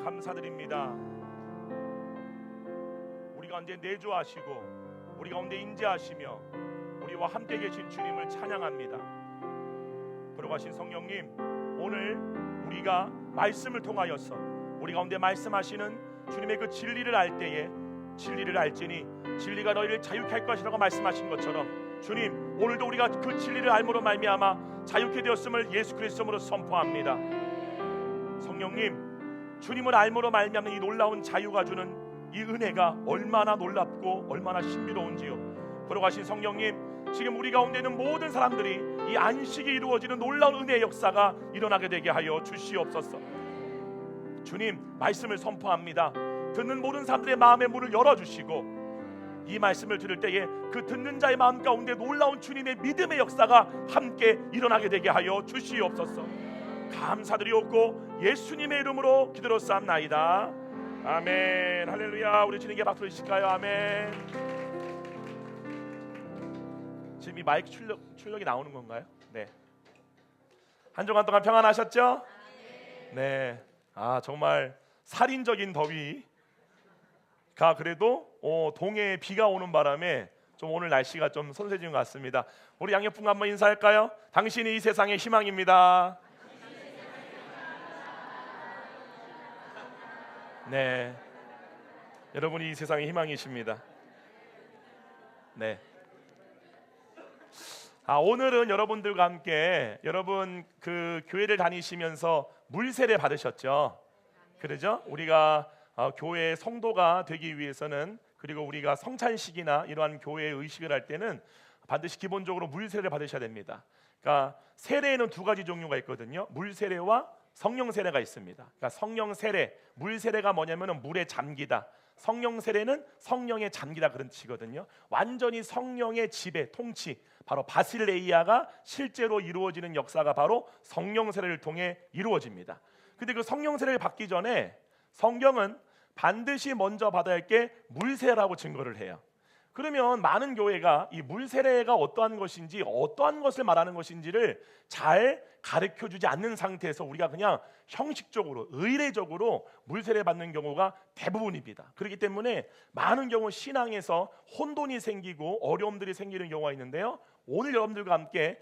감사드립니다. 우리 가운데 내주하시고 우리 가운데 임재하시며 우리와 함께 계신 주님을 찬양합니다. 걸어가신 성령님, 오늘 우리가 말씀을 통하여서 우리 가운데 말씀하시는 주님의 그 진리를 알 때에 진리를 알지니 진리가 너희를 자유케 할 것이라고 말씀하신 것처럼 주님, 오늘도 우리가 그 진리를 알므로 말미암아 자유케 되었음을 예수 그리스도로 선포합니다. 성령님, 주님을 알므로 말미암는 이 놀라운 자유가 주는 이 은혜가 얼마나 놀랍고 얼마나 신비로운지요. 걸어가신 성령님, 지금 우리 가운데 있는 모든 사람들이 이 안식이 이루어지는 놀라운 은혜의 역사가 일어나게 되게 하여 주시옵소서. 주님, 말씀을 선포합니다. 듣는 모든 사람들의 마음의 문을 열어주시고 이 말씀을 들을 때에 그 듣는 자의 마음 가운데 놀라운 주님의 믿음의 역사가 함께 일어나게 되게 하여 주시옵소서. 감사드리옵고 예수님의 이름으로 기도로싸움나이다. 아멘. 할렐루야. 우리 주님께 박수를 치실까요? 아멘. 지금 이 마이크 출력이 나오는 건가요? 네. 한 주간 동안 평안하셨죠? 네. 정말 살인적인 더위가 그래도 동해에 비가 오는 바람에 좀 오늘 날씨가 좀 선선해진 것 같습니다. 우리 양옆분과 한번 인사할까요? 당신이 이 세상의 희망입니다. 네, 여러분이 이 세상의 희망이십니다. 네. 오늘은 여러분들과 함께 여러분 그 교회를 다니시면서 물세례 받으셨죠? 그러죠? 우리가 교회의 성도가 되기 위해서는, 그리고 우리가 성찬식이나 이러한 교회의 의식을 할 때는 반드시 기본적으로 물세례를 받으셔야 됩니다. 그러니까 세례에는 두 가지 종류가 있거든요. 물세례와 성령 세례가 있습니다. 그러니까 성령 세례, 물 세례가 뭐냐면은 물에 잠기다. 성령 세례는 성령에 잠기다 그런 뜻이거든요. 완전히 성령의 지배, 통치, 바로 바실레이아가 실제로 이루어지는 역사가 바로 성령 세례를 통해 이루어집니다. 근데 그 성령 세례를 받기 전에 성경은 반드시 먼저 받아야 할 게 물세례라고 증거를 해요. 그러면 많은 교회가 이 물세례가 어떠한 것인지, 어떠한 것을 말하는 것인지를 잘 가르쳐주지 않는 상태에서 우리가 그냥 형식적으로, 의례적으로 물세례 받는 경우가 대부분입니다. 그렇기 때문에 많은 경우 신앙에서 혼돈이 생기고 어려움들이 생기는 경우가 있는데요, 오늘 여러분들과 함께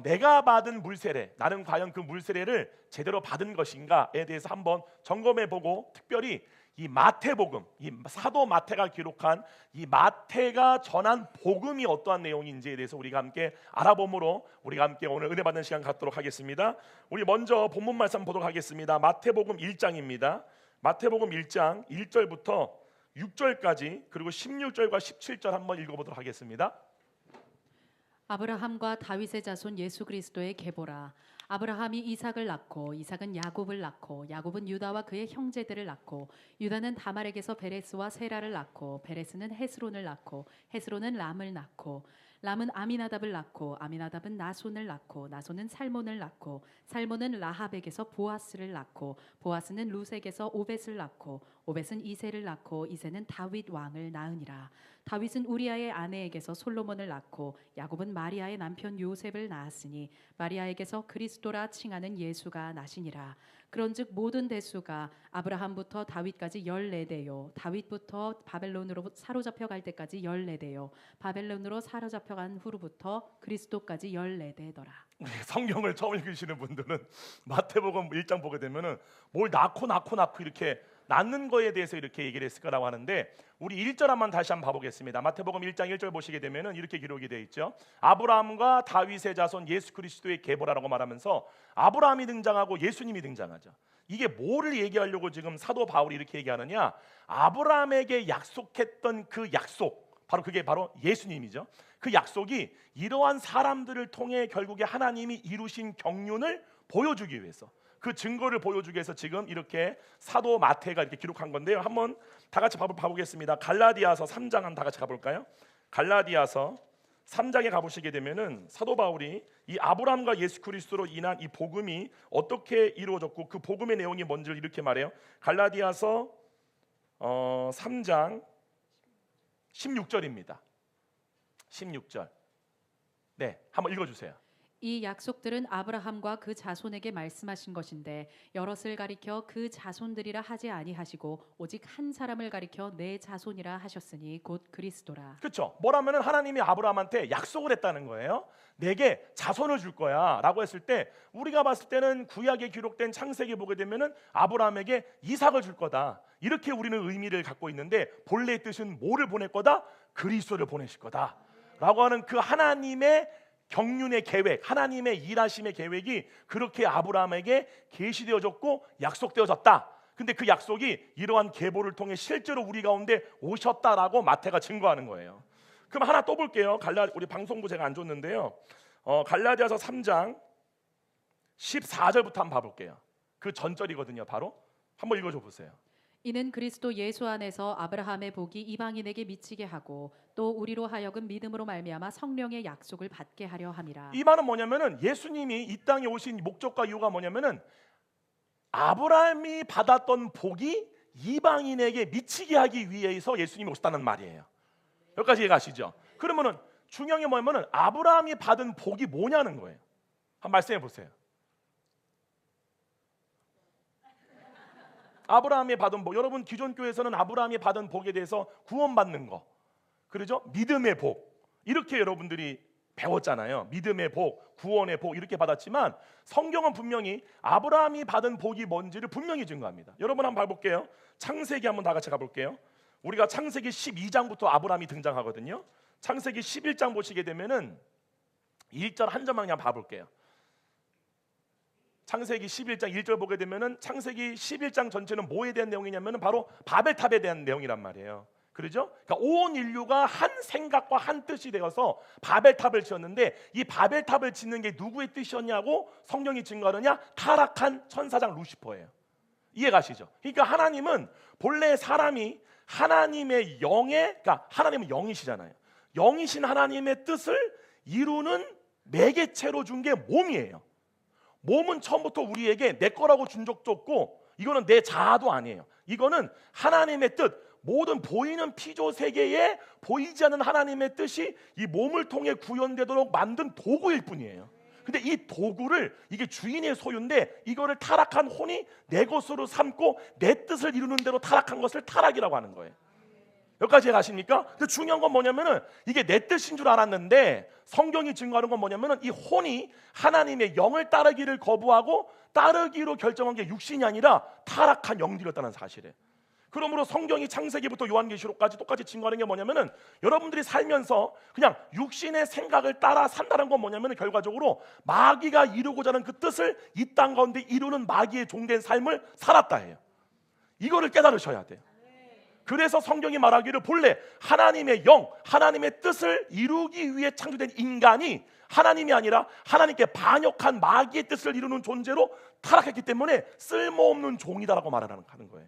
내가 받은 물세례, 나는 과연 그 물세례를 제대로 받은 것인가에 대해서 한번 점검해보고, 특별히 이 마태복음, 이 사도 마태가 기록한 이 마태가 전한 복음이 어떠한 내용인지에 대해서 우리가 함께 알아보므로 우리가 함께 오늘 은혜 받는 시간 갖도록 하겠습니다. 우리 먼저 본문 말씀 보도록 하겠습니다. 마태복음 1장입니다. 마태복음 1장 1절부터 6절까지, 그리고 16절과 17절 한번 읽어보도록 하겠습니다. 아브라함과 다윗의 자손 예수 그리스도의 계보라. 아브라함이 이삭을 낳고 이삭은 야곱을 낳고 야곱은 유다와 그의 형제들을 낳고 유다는 다말에게서 베레스와 세라를 낳고 베레스는 헤스론을 낳고 헤스론은 람을 낳고 람은 아미나답을 낳고 아미나답은 나손을 낳고 나손은 살몬을 낳고 살몬은 라합에게서 보아스를 낳고 보아스는 루색에서 오벳을 낳고 오벳은 이새를 낳고 이새는 다윗 왕을 낳으니라. 다윗은 우리아의 아내에게서 솔로몬을 낳고 야곱은 마리아의 남편 요셉을 낳았으니 마리아에게서 그리스도라 칭하는 예수가 나시니라. 그런즉 모든 대수가 아브라함부터 다윗까지 14대요 다윗부터 바벨론으로 사로잡혀 갈 때까지 14대요 바벨론으로 사로잡혀 간 후로부터 그리스도까지 14대더라. 성경을 처음 읽으시는 분들은 마태복음 1장 보게 되면은 뭘 낳고 이렇게 낳는 거에 대해서 이렇게 얘기를 했을 거라고 하는데, 우리 1절 한번 다시 한번 봐보겠습니다. 마태복음 1장 1절 보시게 되면은 이렇게 기록이 되어 있죠. 아브라함과 다윗의 자손 예수 그리스도의 계보라고 말하면서 아브라함이 등장하고 예수님이 등장하죠. 이게 뭐를 얘기하려고 지금 사도 바울이 이렇게 얘기하느냐? 아브라함에게 약속했던 그 약속, 그게 바로 예수님이죠. 그 약속이 이러한 사람들을 통해 결국에 하나님이 이루신 경륜을 보여주기 위해서, 그 증거를 보여주기 위해서 지금 이렇게 사도 마태가 이렇게 기록한 건데요. 한번 다 같이 봐보겠습니다. 갈라디아서 3장 한번 다 같이 가볼까요? 갈라디아서 3장에 가보시게 되면은 사도 바울이 이 아브라함과 예수 그리스도로 인한 이 복음이 어떻게 이루어졌고 그 복음의 내용이 뭔지를 이렇게 말해요. 갈라디아서 3장 16절입니다. 16절. 네, 한번 읽어주세요. 이 약속들은 아브라함과 그 자손에게 말씀하신 것인데 여럿을 가리켜 그 자손들이라 하지 아니하시고 오직 한 사람을 가리켜 내 자손이라 하셨으니 곧 그리스도라. 그렇죠. 뭐라면은 하나님이 아브라함한테 약속을 했다는 거예요. 내게 자손을 줄 거야라고 했을 때 우리가 봤을 때는 구약에 기록된 창세기 보게 되면은 아브라함에게 이삭을 줄 거다. 이렇게 우리는 의미를 갖고 있는데 본래의 뜻은 뭐를 보낼 거다? 그리스도를 보내실 거다라고 하는 그 하나님의 경륜의 계획, 하나님의 일하심의 계획이 그렇게 아브라함에게 계시되어졌고 약속되어졌다. 근데 그 약속이 이러한 계보를 통해 실제로 우리 가운데 오셨다라고 마태가 증거하는 거예요. 그럼 하나 또 볼게요. 우리 방송부 제가 안 줬는데요. 갈라디아서 3장 14절부터 한번 봐볼게요. 그 전절이거든요. 바로 한번 읽어줘 보세요. 이는 그리스도 예수 안에서 아브라함의 복이 이방인에게 미치게 하고 또 우리로 하여금 믿음으로 말미암아 성령의 약속을 받게 하려 함이라. 이 말은 뭐냐면은 예수님이 이 땅에 오신 목적과 이유가 뭐냐면은 아브라함이 받았던 복이 이방인에게 미치게 하기 위해서 예수님이 오셨다는 말이에요. 여기까지 이해가시죠? 그러면은 중요한 게 뭐냐면은 아브라함이 받은 복이 뭐냐는 거예요. 한번 말씀해 보세요. 아브라함이 받은 복, 여러분 기존 교회에서는 아브라함이 받은 복에 대해서 구원받는 거, 그렇죠? 믿음의 복 이렇게 여러분들이 배웠잖아요. 믿음의 복, 구원의 복 이렇게 받았지만 성경은 분명히 아브라함이 받은 복이 뭔지를 분명히 증거합니다. 여러분 한번 봐볼게요. 창세기 한번 다 같이 가볼게요. 우리가 창세기 12장부터 아브라함이 등장하거든요. 창세기 11장 보시게 되면은 1절 한 절만 그냥 봐볼게요. 창세기 11장 1절 보게 되면은 창세기 11장 전체는 뭐에 대한 내용이냐면은 바로 바벨탑에 대한 내용이란 말이에요. 그렇죠? 그러니까 온 인류가 한 생각과 한 뜻이 되어서 바벨탑을 지었는데 이 바벨탑을 짓는 게 누구의 뜻이었냐고 성경이 증거하느냐? 타락한 천사장 루시퍼예요. 이해가시죠? 그러니까 하나님은 본래 사람이 하나님의 그러니까 하나님은 영이시잖아요. 영이신 하나님의 뜻을 이루는 매개체로 준 게 몸이에요. 몸은 처음부터 우리에게 내 거라고 준 적도 없고 이거는 내 자아도 아니에요. 이거는 하나님의 뜻, 모든 보이는 피조 세계에 보이지 않는 하나님의 뜻이 이 몸을 통해 구현되도록 만든 도구일 뿐이에요. 근데 이 도구를 이게 주인의 소유인데 이거를 타락한 혼이 내 것으로 삼고 내 뜻을 이루는 대로 타락한 것을 타락이라고 하는 거예요. 여기까지 가십니까? 근데 중요한 건 뭐냐면은 이게 내 뜻인 줄 알았는데 성경이 증거하는 건 뭐냐면은 이 혼이 하나님의 영을 따르기를 거부하고 따르기로 결정한 게 육신이 아니라 타락한 영들이었다는 사실이에요. 그러므로 성경이 창세기부터 요한계시록까지 똑같이 증거하는 게 뭐냐면은 여러분들이 살면서 그냥 육신의 생각을 따라 산다는 건 뭐냐면은 결과적으로 마귀가 이루고자 하는 그 뜻을 이 땅 가운데 이루는 마귀의 종된 삶을 살았다 해요. 이거를 깨달으셔야 돼요. 그래서 성경이 말하기를 본래 하나님의 영, 하나님의 뜻을 이루기 위해 창조된 인간이 하나님이 아니라 하나님께 반역한 마귀의 뜻을 이루는 존재로 타락했기 때문에 쓸모없는 종이다라고 말하는 거예요.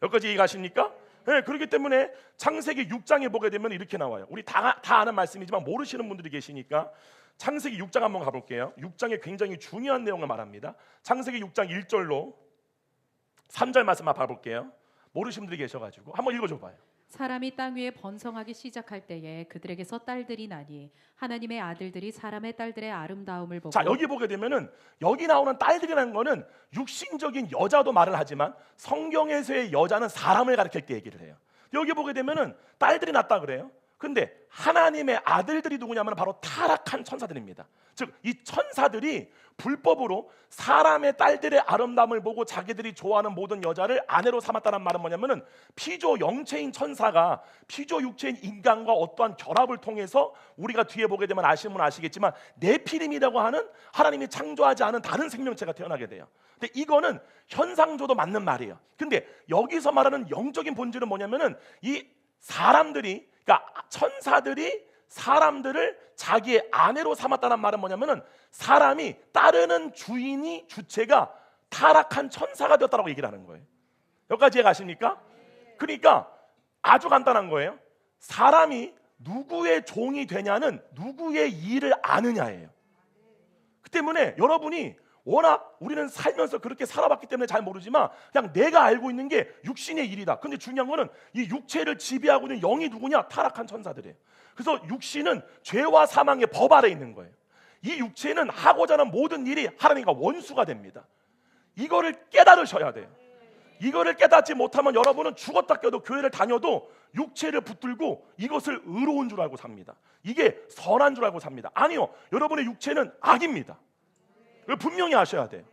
여기까지 이해가십니까? 네, 그렇기 때문에 창세기 6장에 보게 되면 이렇게 나와요. 우리 다 아는 말씀이지만 모르시는 분들이 계시니까 창세기 6장 한번 가볼게요. 6장에 굉장히 중요한 내용을 말합니다. 창세기 6장 1절로 3절 말씀만 봐볼게요. 모르시는 분들이 계셔가지고 한번 읽어줘봐요. 사람이 땅 위에 번성하기 시작할 때에 그들에게서 딸들이 나니 하나님의 아들들이 사람의 딸들의 아름다움을 보고. 자, 여기 보게 되면은 여기 나오는 딸들이라는 거는 육신적인 여자도 말을 하지만 성경에서의 여자는 사람을 가리킬 때 얘기를 해요. 여기 보게 되면은 딸들이 났다 그래요. 근데 하나님의 아들들이 누구냐면 바로 타락한 천사들입니다. 즉 이 천사들이 불법으로 사람의 딸들의 아름다움을 보고 자기들이 좋아하는 모든 여자를 아내로 삼았다는 말은 뭐냐면은 피조 영체인 천사가 피조 육체인 인간과 어떠한 결합을 통해서 우리가 뒤에 보게 되면 아시는 분 아시겠지만 네피림이라고 하는 하나님이 창조하지 않은 다른 생명체가 태어나게 돼요. 근데 이거는 현상조도 맞는 말이에요. 근데 여기서 말하는 영적인 본질은 뭐냐면은 이 사람들이, 그러니까 천사들이 사람들을 자기의 아내로 삼았다는 말은 뭐냐면은 사람이 따르는 주체가 타락한 천사가 되었다라고 얘기를 하는 거예요. 여기까지 이해가십니까? 그러니까 아주 간단한 거예요. 사람이 누구의 종이 되냐는 누구의 일을 아느냐예요. 그 때문에 여러분이 워낙 우리는 살면서 그렇게 살아봤기 때문에 잘 모르지만 그냥 내가 알고 있는 게 육신의 일이다. 근데 중요한 거는 이 육체를 지배하고 있는 영이 누구냐? 타락한 천사들이에요. 그래서 육신은 죄와 사망의 법 아래 있는 거예요. 이 육체는 하고자 하는 모든 일이 하나님과 원수가 됩니다. 이거를 깨달으셔야 돼요. 이거를 깨닫지 못하면 여러분은 죽었다 깨도 교회를 다녀도 육체를 붙들고 이것을 의로운 줄 알고 삽니다. 이게 선한 줄 알고 삽니다. 아니요, 여러분의 육체는 악입니다. 이걸 분명히 아셔야 돼요.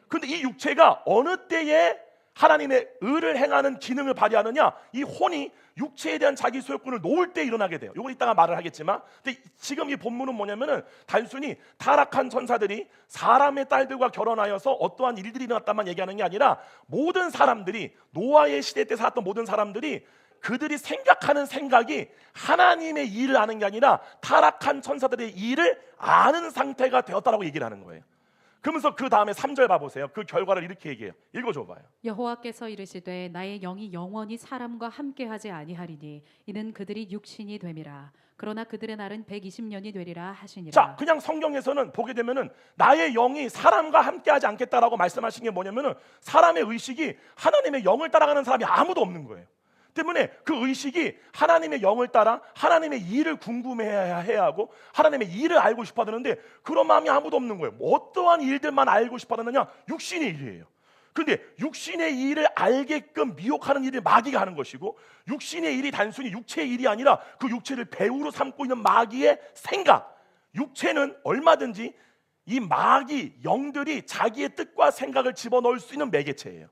근데 이 육체가 어느 때에 하나님의 의를 행하는 기능을 발휘하느냐, 이 혼이 육체에 대한 자기 소유권을 놓을 때 일어나게 돼요. 이건 이따가 말을 하겠지만, 근데 지금 이 본문은 뭐냐면은 단순히 타락한 천사들이 사람의 딸들과 결혼하여서 어떠한 일들이 일어났다만 얘기하는 게 아니라, 모든 사람들이, 노아의 시대 때 살았던 모든 사람들이 그들이 생각하는 생각이 하나님의 일을 아는 게 아니라 타락한 천사들의 일을 아는 상태가 되었다라고 얘기를 하는 거예요. 그러면서 그 다음에 3절 봐보세요. 그 결과를 이렇게 얘기해요. 읽어줘봐요. 여호와께서 이르시되 나의 영이 영원히 사람과 함께하지 아니하리니 이는 그들이 육신이 됨이라. 그러나 그들의 날은 120년이 되리라 하시니라. 자, 그냥 성경에서는 보게 되면은 나의 영이 사람과 함께하지 않겠다라고 말씀하신 게 뭐냐면은, 사람의 의식이 하나님의 영을 따라가는 사람이 아무도 없는 거예요. 때문에 그 의식이 하나님의 영을 따라 하나님의 일을 궁금해야 하고 하나님의 일을 알고 싶어 하는데, 그런 마음이 아무도 없는 거예요. 어떠한 일들만 알고 싶어 하느냐? 육신의 일이에요. 근데 육신의 일을 알게끔 미혹하는 일을 마귀가 하는 것이고, 육신의 일이 단순히 육체의 일이 아니라 그 육체를 배우로 삼고 있는 마귀의 생각, 육체는 얼마든지 이 마귀 영들이 자기의 뜻과 생각을 집어넣을 수 있는 매개체예요.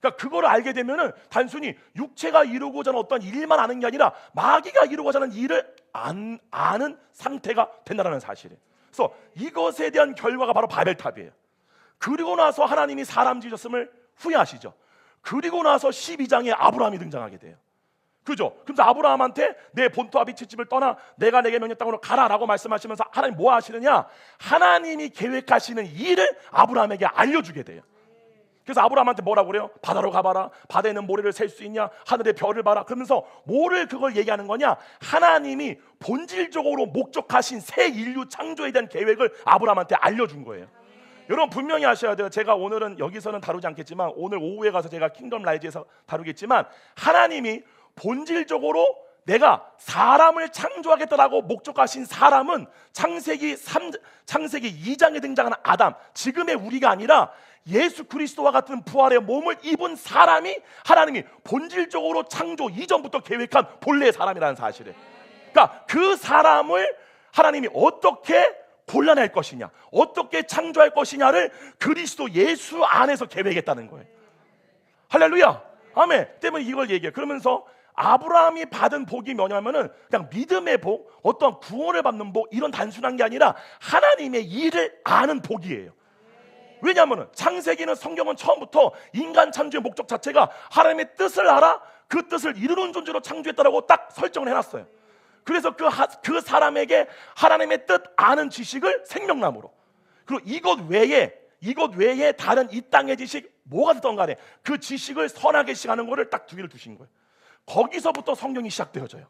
그러니까 그거를 알게 되면은 단순히 육체가 이루고자 하는 어떤 일만 아는 게 아니라 마귀가 이루고자 하는 일을 아는 상태가 된다는 사실이에요. 그래서 이것에 대한 결과가 바로 바벨탑이에요. 그리고 나서 하나님이 사람 지으셨음을 후회하시죠. 그리고 나서 12장에 아브라함이 등장하게 돼요. 그죠? 그래서 아브라함한테 내 본토와 빛의 집을 떠나 내가 내게 명령 땅으로 가라라고 말씀하시면서 하나님 뭐 하시느냐? 하나님이 계획하시는 일을 아브라함에게 알려주게 돼요. 그래서 아브라함한테 뭐라고 그래요? 바다로 가봐라. 바다에 있는 모래를 셀 수 있냐? 하늘의 별을 봐라. 그러면서 뭐를 그걸 얘기하는 거냐? 하나님이 본질적으로 목적하신 새 인류 창조에 대한 계획을 아브라함한테 알려준 거예요. 여러분 분명히 아셔야 돼요. 제가 오늘은 여기서는 다루지 않겠지만, 오늘 오후에 가서 제가 킹덤 라이즈에서 다루겠지만, 하나님이 본질적으로 내가 사람을 창조하겠다라고 목적하신 사람은 창세기 2장에 등장하는 아담, 지금의 우리가 아니라 예수 그리스도와 같은 부활의 몸을 입은 사람이 하나님이 본질적으로 창조 이전부터 계획한 본래의 사람이라는 사실이에요. 그러니까 그 사람을 하나님이 어떻게 골라낼 것이냐, 어떻게 창조할 것이냐를 그리스도 예수 안에서 계획했다는 거예요. 할렐루야, 아멘. 때문에 이걸 얘기해요. 그러면서 아브라함이 받은 복이 뭐냐면은 그냥 믿음의 복, 어떤 구원을 받는 복, 이런 단순한 게 아니라 하나님의 일을 아는 복이에요. 왜냐하면 창세기는, 성경은 처음부터 인간 창조의 목적 자체가 하나님의 뜻을 알아 그 뜻을 이루는 존재로 창조했다라고 딱 설정을 해놨어요. 그래서 그 사람에게 하나님의 뜻 아는 지식을 생명나무로, 그리고 이것 외에 다른 이 땅의 지식 뭐가 됐던 간에 그 지식을 선하게 시하는 거를 딱 두 개를 두신 거예요. 거기서부터 성경이 시작되어져요.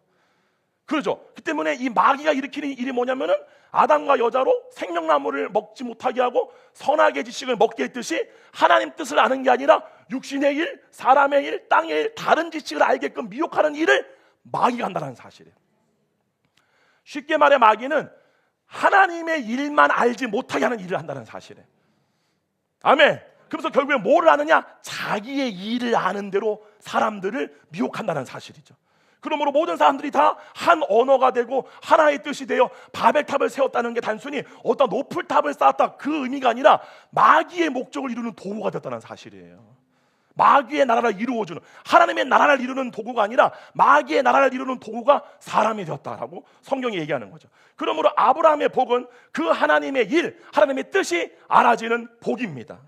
그렇죠? 그 때문에 이 마귀가 일으키는 일이 뭐냐면은 아담과 여자로 생명나무를 먹지 못하게 하고 선악의 지식을 먹게 했듯이, 하나님 뜻을 아는 게 아니라 육신의 일, 사람의 일, 땅의 일, 다른 지식을 알게끔 미혹하는 일을 마귀가 한다는 사실이에요. 쉽게 말해 마귀는 하나님의 일만 알지 못하게 하는 일을 한다는 사실이에요. 아멘. 그래서 결국에 뭐를 아느냐? 자기의 일을 아는 대로 사람들을 미혹한다는 사실이죠. 그러므로 모든 사람들이 다 한 언어가 되고 하나의 뜻이 되어 바벨탑을 세웠다는 게 단순히 어떤 높은 탑을 쌓았다 그 의미가 아니라 마귀의 목적을 이루는 도구가 됐다는 사실이에요. 마귀의 나라를 이루어주는, 하나님의 나라를 이루는 도구가 아니라 마귀의 나라를 이루는 도구가 사람이 되었다라고 성경이 얘기하는 거죠. 그러므로 아브라함의 복은 그 하나님의 일, 하나님의 뜻이 알아지는 복입니다.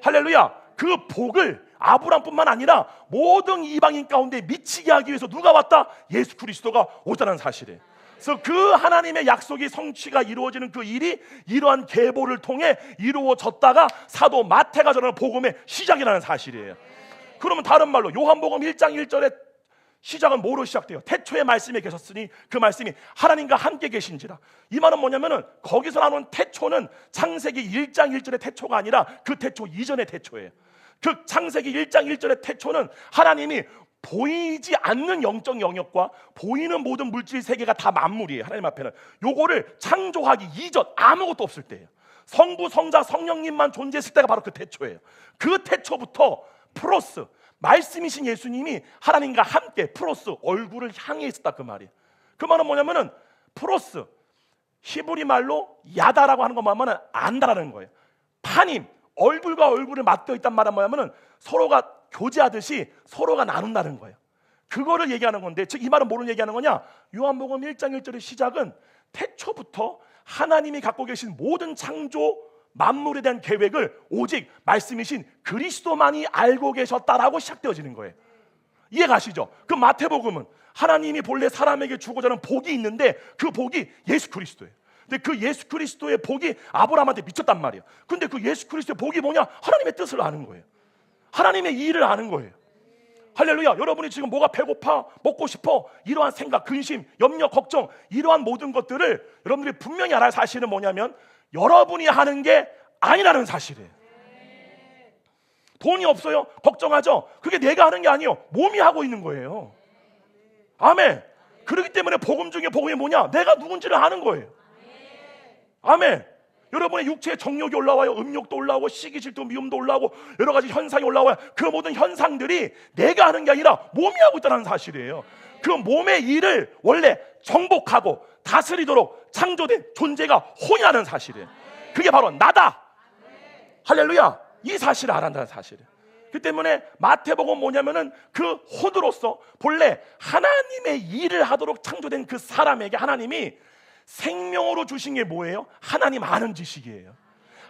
할렐루야. 그 복을 아브라함뿐만 아니라 모든 이방인 가운데 미치게 하기 위해서 누가 왔다? 예수 그리스도가 오셨다는 사실이에요. 그래서 그 하나님의 약속이 성취가 이루어지는 그 일이 이러한 계보를 통해 이루어졌다가 사도 마태가 전하는 복음의 시작이라는 사실이에요. 그러면 다른 말로 요한복음 1장 1절에 시작은 뭐로 시작돼요? 태초에 말씀이 계셨으니 그 말씀이 하나님과 함께 계신지라. 이 말은 뭐냐면은 거기서 나오는 태초는 창세기 1장 1절의 태초가 아니라 그 태초 이전의 태초예요. 그 창세기 1장 1절의 태초는 하나님이 보이지 않는 영적 영역과 보이는 모든 물질 세계가 다 만물이에요. 하나님 앞에는 요거를 창조하기 이전 아무것도 없을 때예요. 성부, 성자, 성령님만 존재했을 때가 바로 그 태초예요. 그 태초부터 프로스 말씀이신 예수님이 하나님과 함께 프로스 얼굴을 향해 있었다 그 말이에요. 그 말은 뭐냐면은 프로스 히브리 말로 야다라고 하는 것만 하면 안다라는 거예요. 파님 얼굴과 얼굴을 맞대어 있단 말은 뭐냐면은 서로가 교제하듯이 서로가 나눈다는 거예요. 그거를 얘기하는 건데 즉 이 말은 뭐를 얘기하는 거냐? 요한복음 1장 1절의 시작은 태초부터 하나님이 갖고 계신 모든 창조 만물에 대한 계획을 오직 말씀이신 그리스도만이 알고 계셨다라고 시작되어지는 거예요. 이해가시죠? 그 마태복음은 하나님이 본래 사람에게 주고자 하는 복이 있는데 그 복이 예수 그리스도예요. 근데 그 예수 그리스도의 복이 아브라함한테 미쳤단 말이에요. 근데 그 예수 그리스도의 복이 뭐냐? 하나님의 뜻을 아는 거예요. 하나님의 일을 아는 거예요. 할렐루야. 여러분이 지금 뭐가 배고파, 먹고 싶어, 이러한 생각, 근심, 염려, 걱정, 이러한 모든 것들을 여러분들이 분명히 알아야 할 사실은 뭐냐면 여러분이 하는 게 아니라는 사실이에요. 돈이 없어요? 걱정하죠? 그게 내가 하는 게 아니에요. 몸이 하고 있는 거예요. 아멘. 그렇기 때문에 복음 중에 복음이 뭐냐? 내가 누군지를 아는 거예요. 아멘. 여러분의 육체에 정욕이 올라와요. 음욕도 올라오고 시기질도 미움도 올라오고 여러 가지 현상이 올라와요. 그 모든 현상들이 내가 하는 게 아니라 몸이 하고 있다는 사실이에요. 그 몸의 일을 원래 정복하고 다스리도록 창조된 존재가 혼이라는 사실이에요. 그게 바로 나다. 할렐루야. 이 사실을 알아야 사실이에요. 그 때문에 마태복음 뭐냐면은 그 혼으로서 본래 하나님의 일을 하도록 창조된 그 사람에게 하나님이 생명으로 주신 게 뭐예요? 하나님 아는 지식이에요.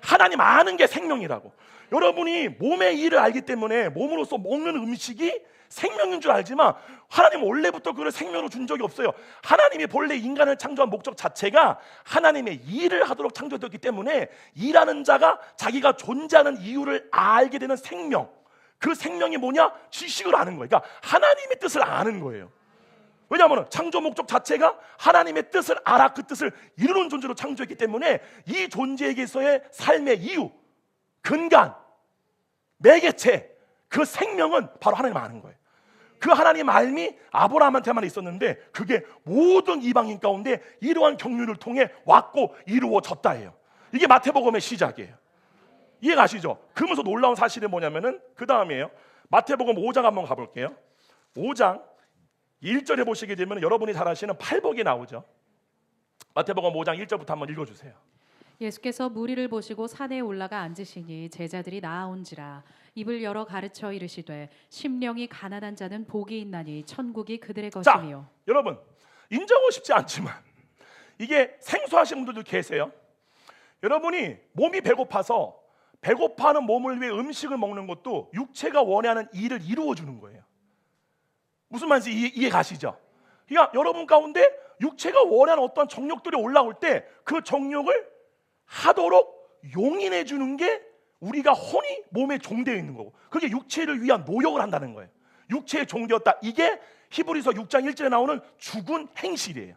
하나님 아는 게 생명이라고. 여러분이 몸의 일을 알기 때문에 몸으로서 먹는 음식이 생명인 줄 알지만 하나님은 원래부터 그걸 생명으로 준 적이 없어요. 하나님이 본래 인간을 창조한 목적 자체가 하나님의 일을 하도록 창조되었기 때문에 일하는 자가 자기가 존재하는 이유를 알게 되는 생명, 그 생명이 뭐냐? 지식을 아는 거예요. 그러니까 하나님의 뜻을 아는 거예요. 왜냐하면 창조 목적 자체가 하나님의 뜻을 알아 그 뜻을 이루는 존재로 창조했기 때문에 이 존재에게서의 삶의 이유, 근간, 매개체, 그 생명은 바로 하나님 아는 거예요. 그 하나님 알미 아브라함한테만 있었는데 그게 모든 이방인 가운데 이러한 경륜을 통해 왔고 이루어졌다예요. 이게 마태복음의 시작이에요. 이해가시죠? 그러면서 놀라운 사실이 뭐냐면은 그 다음이에요. 마태복음 5장 한번 가볼게요. 5장 1절에 보시게 되면 여러분이 잘 아시는 팔복이 나오죠. 마태복음 5장 1절부터 한번 읽어주세요. 예수께서 무리를 보시고 산에 올라가 앉으시니 제자들이 나아온지라 입을 열어 가르쳐 이르시되 심령이 가난한 자는 복이 있나니 천국이 그들의 것이며. 자, 여러분 인정하고 싶지 않지만 이게 생소하신 분들도 계세요. 여러분이 몸이 배고파서 배고파하는 몸을 위해 음식을 먹는 것도 육체가 원하는 일을 이루어주는 거예요. 무슨 말인지 이해 가시죠? 그러니까 여러분 가운데 육체가 원하는 어떤 정욕들이 올라올 때 그 정욕을 하도록 용인해 주는 게 우리가 혼이 몸에 종되어 있는 거고 그게 육체를 위한 노역을 한다는 거예요. 육체의 종되었다. 이게 히브리서 6장 1절에 나오는 죽은 행실이에요.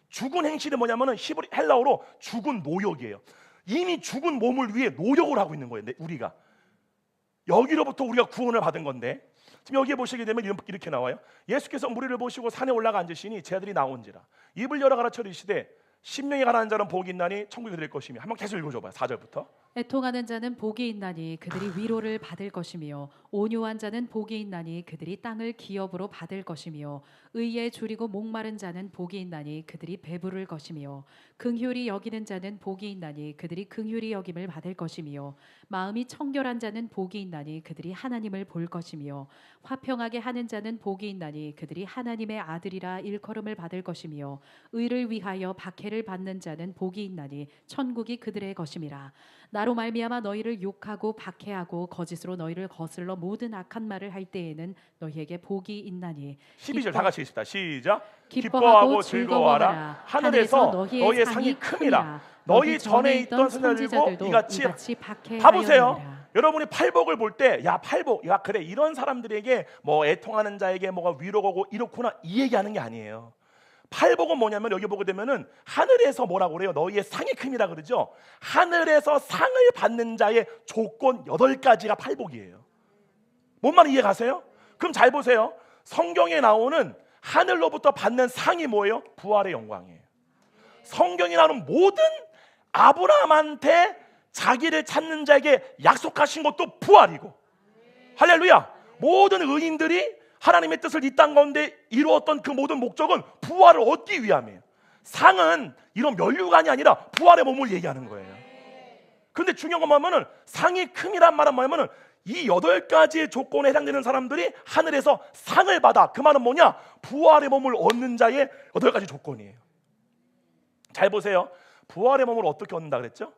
죽은 행실이 뭐냐면은 히브리 헬라어로 죽은 노역이에요. 이미 죽은 몸을 위해 노역을 하고 있는 거예요. 우리가 여기로부터 우리가 구원을 받은 건데 지금 여기에 보시게 되면 이렇게 나와요. 예수께서 무리를 보시고 산에 올라가 앉으시니 제자들이 나온지라 입을 열어 가르쳐 이르시되 심령이 가난한 자는 복이 있나니 천국이 그들 것이며. 한번 계속 읽어줘봐요. 4절부터. 애통하는 자는 복이 있나니 그들이 위로를 받을 것이며 온유한 자는 복이 있나니 그들이 땅을 기업으로 받을 것이며 의에 줄이고 목마른 자는 복이 있나니 그들이 배부를 것이며 긍휼히 여기는 자는 복이 있나니 그들이 긍휼히 여김을 받을 것이며 마음이 청결한 자는 복이 있나니 그들이 하나님을 볼 것이며 화평하게 하는 자는 복이 있나니 그들이 하나님의 아들이라 일컬음을 받을 것이며 의를 위하여 박해를 받는 자는 복이 있나니 천국이 그들의 것임이라. 나로 말미암아 너희를 욕하고 박해하고 거짓으로 너희를 거슬러 모든 악한 말을 할 때에는 너희에게 복이 있나니. 12절 다 같이 읽습니다. 시작. 기뻐하고 즐거워하라. 하늘에서 너희의 상이 큼이라. 너희 전에 있던 선지자들도 이같이 봐보세요. 여러분이 팔복을 볼 때 야 팔복, 야 그래 이런 사람들에게 뭐 애통하는 자에게 뭐가 위로가 오고 이렇구나 이 얘기하는 게 아니에요. 팔복은 뭐냐면 여기 보게 되면은 하늘에서 뭐라고 그래요? 너희의 상이 큼이라 그러죠. 하늘에서 상을 받는 자의 조건 8가지가 팔복이에요. 뭔 말인지 이해 가세요? 그럼 잘 보세요. 성경에 나오는 하늘로부터 받는 상이 뭐예요? 부활의 영광이에요. 성경에 나오는 모든 아브라함한테 자기를 찾는 자에게 약속하신 것도 부활이고, 할렐루야. 모든 의인들이 하나님의 뜻을 이 땅 가운데 이루었던 그 모든 목적은 부활을 얻기 위함이에요. 상은 이런 면류관이 아니라 부활의 몸을 얘기하는 거예요. 근데 중요한 건 뭐냐면은 상이 큼이란 말은 뭐냐면은 이 8가지의 조건에 해당되는 사람들이 하늘에서 상을 받아. 그 말은 뭐냐? 부활의 몸을 얻는 자의 8가지 조건이에요. 잘 보세요. 부활의 몸을 어떻게 얻는다 그랬죠?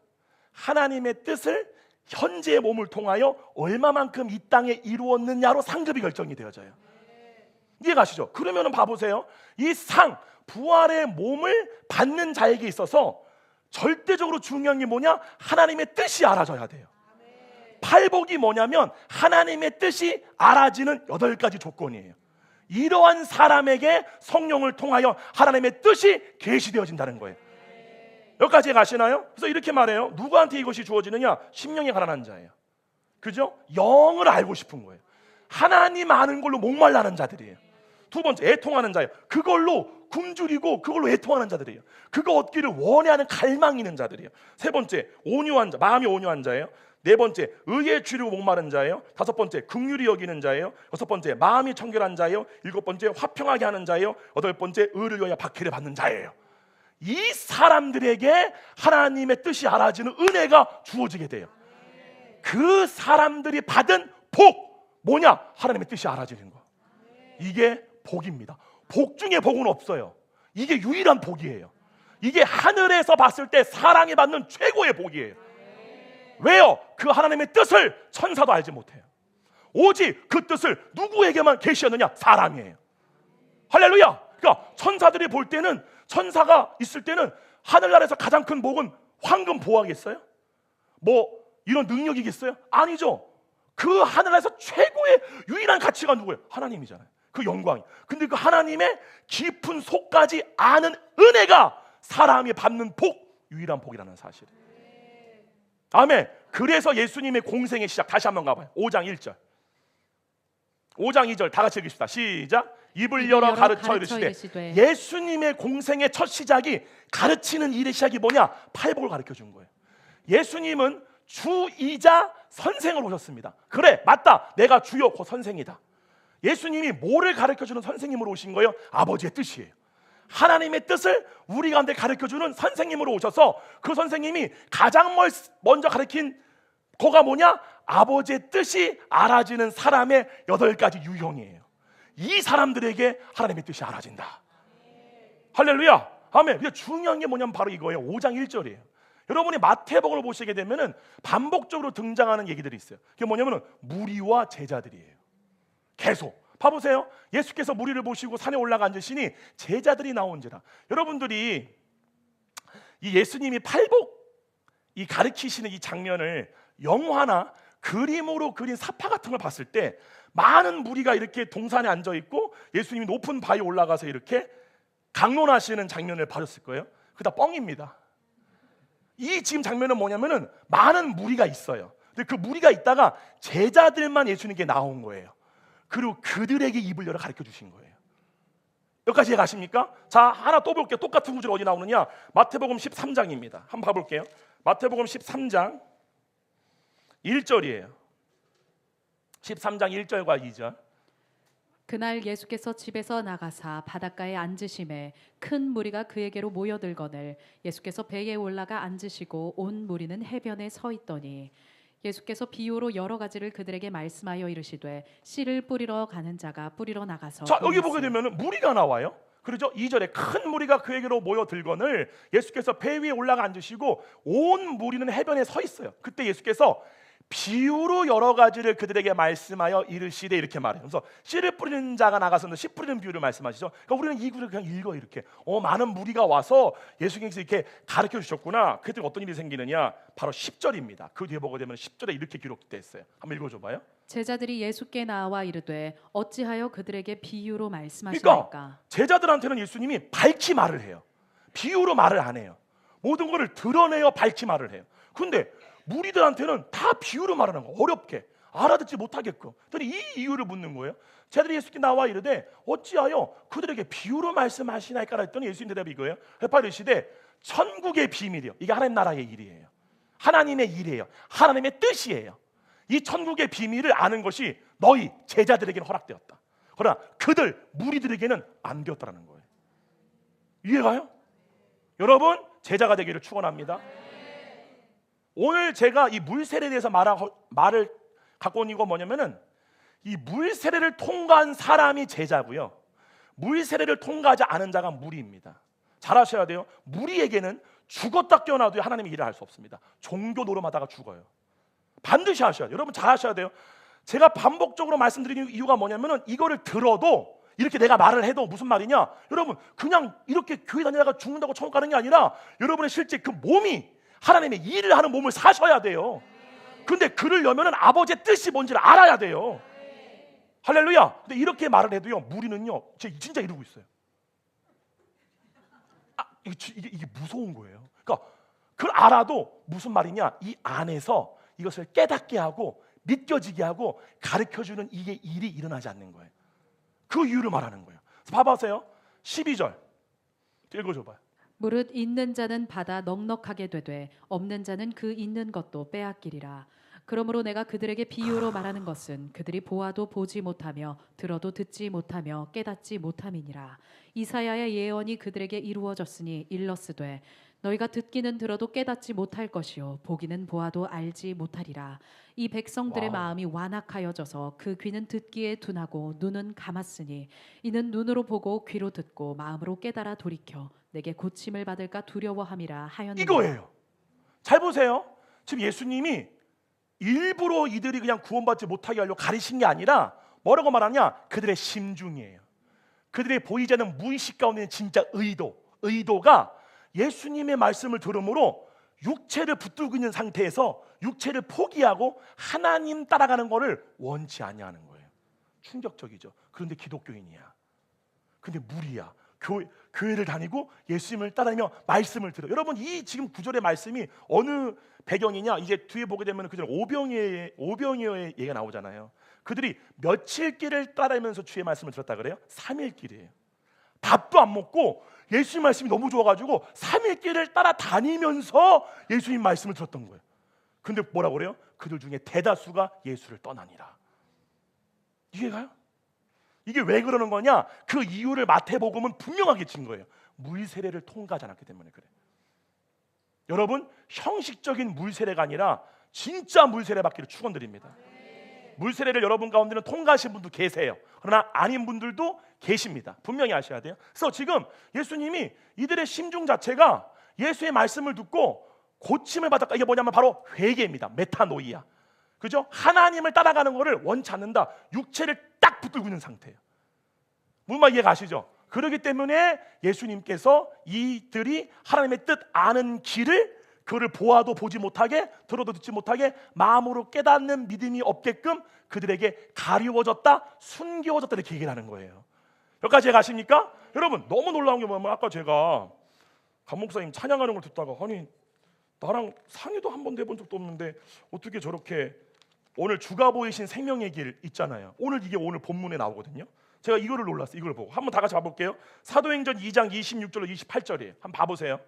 하나님의 뜻을 현재의 몸을 통하여 얼마만큼 이 땅에 이루었느냐로 상급이 결정이 되어져요. 이해가시죠? 그러면은 봐보세요. 이 상, 부활의 몸을 받는 자에게 있어서 절대적으로 중요한 게 뭐냐? 하나님의 뜻이 알아져야 돼요. 팔복이 뭐냐면 하나님의 뜻이 알아지는 8가지 조건이에요. 이러한 사람에게 성령을 통하여 하나님의 뜻이 계시되어진다는 거예요. 여기까지 가시나요? 그래서 이렇게 말해요. 누구한테 이것이 주어지느냐? 심령이 가난한 자예요. 그죠? 영을 알고 싶은 거예요. 하나님 아는 걸로 목말라는 자들이에요. 두 번째, 애통하는 자예요. 그걸로 굶주리고 그걸로 애통하는 자들이에요. 그거 얻기를 원해하는 갈망이 있는 자들이에요. 세 번째, 온유한 자, 마음이 온유한 자예요. 네 번째, 의에 주리고 목마른 자예요. 다섯 번째, 긍휼히 여기는 자예요. 여섯 번째, 마음이 청결한 자예요. 일곱 번째, 화평하게 하는 자예요. 여덟 번째, 의를 위하여 박해를 받는 자예요. 이 사람들에게 하나님의 뜻이 알아지는 은혜가 주어지게 돼요. 그 사람들이 받은 복 뭐냐? 하나님의 뜻이 알아지는 거. 이게 복입니다. 복 중에 복은 없어요. 이게 유일한 복이에요. 이게 하늘에서 봤을 때 사랑이 받는 최고의 복이에요. 왜요? 그 하나님의 뜻을 천사도 알지 못해요. 오직 그 뜻을 누구에게만 계시었느냐? 사람이에요. 할렐루야. 그러니까 천사들이 볼 때는, 천사가 있을 때는 하늘나라에서 가장 큰 복은 황금 보화겠어요? 뭐 이런 능력이겠어요? 아니죠. 그 하늘나라에서 최고의 유일한 가치가 누구예요? 하나님이잖아요. 그 영광이. 근데 그 하나님의 깊은 속까지 아는 은혜가 사람이 받는 복, 유일한 복이라는 사실이에요. 아멘. 그래서 예수님의 공생의 시작 다시 한번 가봐요. 5장 1절 5장 2절 다 같이 읽읍시다. 시작. 입을 열어 가르쳐 이르시되. 예수님의 공생의 첫 시작이, 가르치는 일의 시작이 뭐냐? 팔복을 가르쳐 준 거예요. 예수님은 주이자 선생을 오셨습니다. 그래, 맞다. 내가 주요 곧 선생이다. 예수님이 뭐를 가르쳐주는 선생님으로 오신 거예요? 아버지의 뜻이에요. 하나님의 뜻을 우리 가운데 가르쳐주는 선생님으로 오셔서 그 선생님이 가장 먼저 가르친 거가 뭐냐? 아버지의 뜻이 알아지는 사람의 8가지 유형이에요. 이 사람들에게 하나님의 뜻이 알아진다. 할렐루야. 아멘. 근데 중요한 게 뭐냐면 바로 이거예요. 5장 1절이에요. 여러분이 마태복음을 보시게 되면은 반복적으로 등장하는 얘기들이 있어요. 그게 뭐냐면은 무리와 제자들이에요. 계속 봐보세요. 예수께서 무리를 보시고 산에 올라가 앉으시니 제자들이 나온지라. 여러분들이 이 예수님이 팔복 이 가르치시는 이 장면을 영화나 그림으로 그린 사파 같은 걸 봤을 때 많은 무리가 이렇게 동산에 앉아 있고 예수님이 높은 바위에 올라가서 이렇게 강론하시는 장면을 봐줬을 거예요. 그거 다 뻥입니다. 이 지금 장면은 뭐냐면은 많은 무리가 있어요. 근데 그 무리가 있다가 제자들만 예수님께 나온 거예요. 그리고 그들에게 입을 열어 가르쳐 주신 거예요. 여기까지 가십니까? 자, 하나 또 볼게요. 똑같은 구절 어디 나오느냐? 마태복음 13장입니다. 한번 봐볼게요. 마태복음 13장 1절이에요. 13장 1절과 2절. 그날 예수께서 집에서 나가사 바닷가에 앉으심에 큰 무리가 그에게로 모여들거늘 예수께서 배에 올라가 앉으시고 온 무리는 해변에 서 있더니 예수께서 비유로 여러 가지를 그들에게 말씀하여 이르시되 씨를 뿌리러 가는 자가 뿌리러 나가서. 자, 여기 보게 되면 무리가 나와요. 그렇죠? 2절에 큰 무리가 그에게로 모여들거늘 예수께서 배 위에 올라가 앉으시고 온 무리는 해변에 서 있어요. 그때 예수께서 비유로 여러 가지를 그들에게 말씀하여 이르시되 이렇게 말해요. 그래서 씨를 뿌리는 자가 나가서 씨 뿌리는 비유를 말씀하시죠. 그러니까 우리는 이 구절을 그냥 읽어 이렇게. 많은 무리가 와서 예수님께서 이렇게 가르쳐 주셨구나. 그때 어떤 일이 생기느냐? 바로 10절입니다. 그 뒤에 보게 되면 10절에 이렇게 기록되어 있어요. 한번 읽어줘 봐요. 제자들이 예수께 나와 이르되 어찌하여 그들에게 비유로 말씀하시나이까? 그러니까 제자들한테는 예수님이 밝히 말을 해요. 비유로 말을 안 해요. 모든 것을 드러내어 밝히 말을 해요. 근데 무리들한테는 다 비유로 말하는 거, 어렵게. 알아듣지 못하게끔. 그랬더니 이 이유를 묻는 거예요. 제자들이 예수께 나와 이르되 어찌하여 그들에게 비유로 말씀하시나이까 했더니 예수님 대답이 이거예요. 해파르시되 천국의 비밀이요. 이게 하나님 나라의 일이에요. 하나님의 일이에요. 하나님의 뜻이에요. 이 천국의 비밀을 아는 것이 너희 제자들에게는 허락되었다. 그러나 그들 무리들에게는 안 되었다는 거예요. 이해가요? 여러분 제자가 되기를 축원합니다. 오늘 제가 이 물세례에 대해서 말을 갖고 온 이유가 뭐냐면은 이 물세례를 통과한 사람이 제자고요, 물세례를 통과하지 않은 자가 무리입니다. 잘 아셔야 돼요. 무리에게는 죽었다 깨어나도 하나님의 일을 할 수 없습니다. 종교 노름하다가 죽어요. 반드시 하셔야 돼요. 여러분 잘 하셔야 돼요. 제가 반복적으로 말씀드리는 이유가 뭐냐면은 이거를 들어도 이렇게 내가 말을 해도 무슨 말이냐, 여러분 그냥 이렇게 교회 다니다가 죽는다고 천국 가는 게 아니라 여러분의 실제 그 몸이 하나님의 일을 하는 몸을 사셔야 돼요. 근데 그러려면은 아버지의 뜻이 뭔지를 알아야 돼요. 할렐루야. 근데 이렇게 말을 해도요, 무리는요 진짜 이러고 있어요. 이게 무서운 거예요. 그러니까 그걸 알아도 무슨 말이냐, 이 안에서 이것을 깨닫게 하고 믿겨지게 하고 가르쳐주는 이게 일이 일어나지 않는 거예요. 그 이유를 말하는 거예요. 봐보세요. 12절 읽어줘봐요. 무릇 있는 자는 받아 넉넉하게 되되 없는 자는 그 있는 것도 빼앗기리라. 그러므로 내가 그들에게 비유로 말하는 것은 그들이 보아도 보지 못하며 들어도 듣지 못하며 깨닫지 못함이니라. 이사야의 예언이 그들에게 이루어졌으니 일러스되 너희가 듣기는 들어도 깨닫지 못할 것이요 보기는 보아도 알지 못하리라. 이 백성들의 마음이 완악하여져서 그 귀는 듣기에 둔하고 눈은 감았으니 이는 눈으로 보고 귀로 듣고 마음으로 깨달아 돌이켜 내게 고침을 받을까 두려워함이라 하였느니라. 이거예요. 잘 보세요. 지금 예수님이 일부러 이들이 그냥 구원받지 못하게 하려고 가리신 게 아니라 뭐라고 말하냐, 그들의 심중이에요. 그들의 보이지 않는 무의식 가운데 있는 진짜 의도가 예수님의 말씀을 들음으로 육체를 붙들고 있는 상태에서 육체를 포기하고 하나님 따라가는 것을 원치 아니하는 거예요. 충격적이죠. 그런데 기독교인이야. 근데 무리야. 교회를 다니고 예수님을 따르며 말씀을 들어. 여러분 이 지금 구절의 말씀이 어느 배경이냐, 이제 뒤에 보게 되면 그들 오병이어의 얘기가 나오잖아요. 그들이 며칠 길을 따르면서 주의 말씀을 들었다 그래요? 3일 길이에요. 밥도 안 먹고 예수님 말씀이 너무 좋아가지고 3일 길을 따라다니면서 예수님 말씀을 들었던 거예요. 근데 뭐라고 그래요? 그들 중에 대다수가 예수를 떠나니라. 이해가요? 이게 왜 그러는 거냐? 그 이유를 마태복음은 분명하게 친 거예요. 물세례를 통과하지 않았기 때문에 그래. 여러분 형식적인 물세례가 아니라 진짜 물세례 받기를 축원드립니다. 물세례를 여러분 가운데는 통과하신 분도 계세요. 그러나 아닌 분들도 계십니다. 분명히 아셔야 돼요. 그래서 지금 예수님이 이들의 심중 자체가 예수의 말씀을 듣고 고침을 받았다. 이게 뭐냐면 바로 회개입니다. 메타노이아. 그죠? 하나님을 따라가는 것을 원치 않는다. 육체를 딱 붙들고 있는 상태예요. 무슨 말 이해가 가시죠? 그렇기 때문에 예수님께서 이들이 하나님의 뜻 아는 길을 그를 보아도 보지 못하게 들어도 듣지 못하게 마음으로 깨닫는 믿음이 없게끔 그들에게 가리워졌다, 숨겨졌다 이렇게 얘기를 하는 거예요. 여기까지 가십니까? 여러분 너무 놀라운 게 뭐냐면 아까 제가 강 목사님 찬양하는 걸 듣다가 아니 나랑 상의도 한 번도 해본 적도 없는데 어떻게 저렇게 오늘 주가 보이신 생명의 길 있잖아요. 오늘 이게 오늘 본문에 나오거든요. 제가 이거를 놀랐어요. 이걸 보고 한번 다 같이 봐볼게요. 사도행전 2장 26절로 28절이에요. 한번 봐보세요.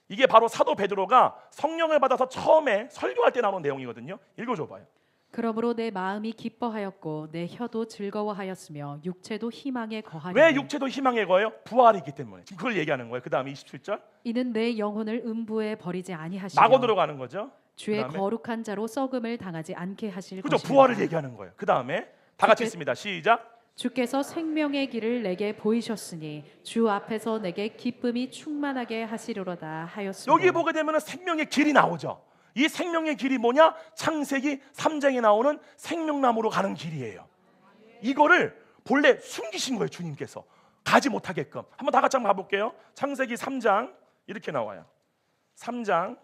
이게 바로 사도 베드로가 성령을 받아서 처음에 설교할 때 나오는 내용이거든요. 읽어줘봐요. 그러므로 내 마음이 기뻐하였고 내 혀도 즐거워하였으며 육체도 희망에 거하리니. 왜 육체도 희망에 거해요? 부활이 있기 때문에. 지금 그걸 얘기하는 거예요. 그 다음에 27절. 이는 내 영혼을 음부에 버리지 아니하시며 마고 들어가는 거죠. 주의 그다음에? 거룩한 자로 썩음을 당하지 않게 하실 그죠? 것이다. 부활을 얘기하는 거예요. 그 다음에 다 같이 있습니다. 시작. 주께서 생명의 길을 내게 보이셨으니 주 앞에서 내게 기쁨이 충만하게 하시리로다 하였으며. 여기 보게 되면 생명의 길이 나오죠. 이 생명의 길이 뭐냐? 창세기 3장에 나오는 생명나무로 가는 길이에요. 이거를 본래 숨기신 거예요. 주님께서 가지 못하게끔. 한번 다 같이 한번 가볼게요. 창세기 3장 이렇게 나와요. 3장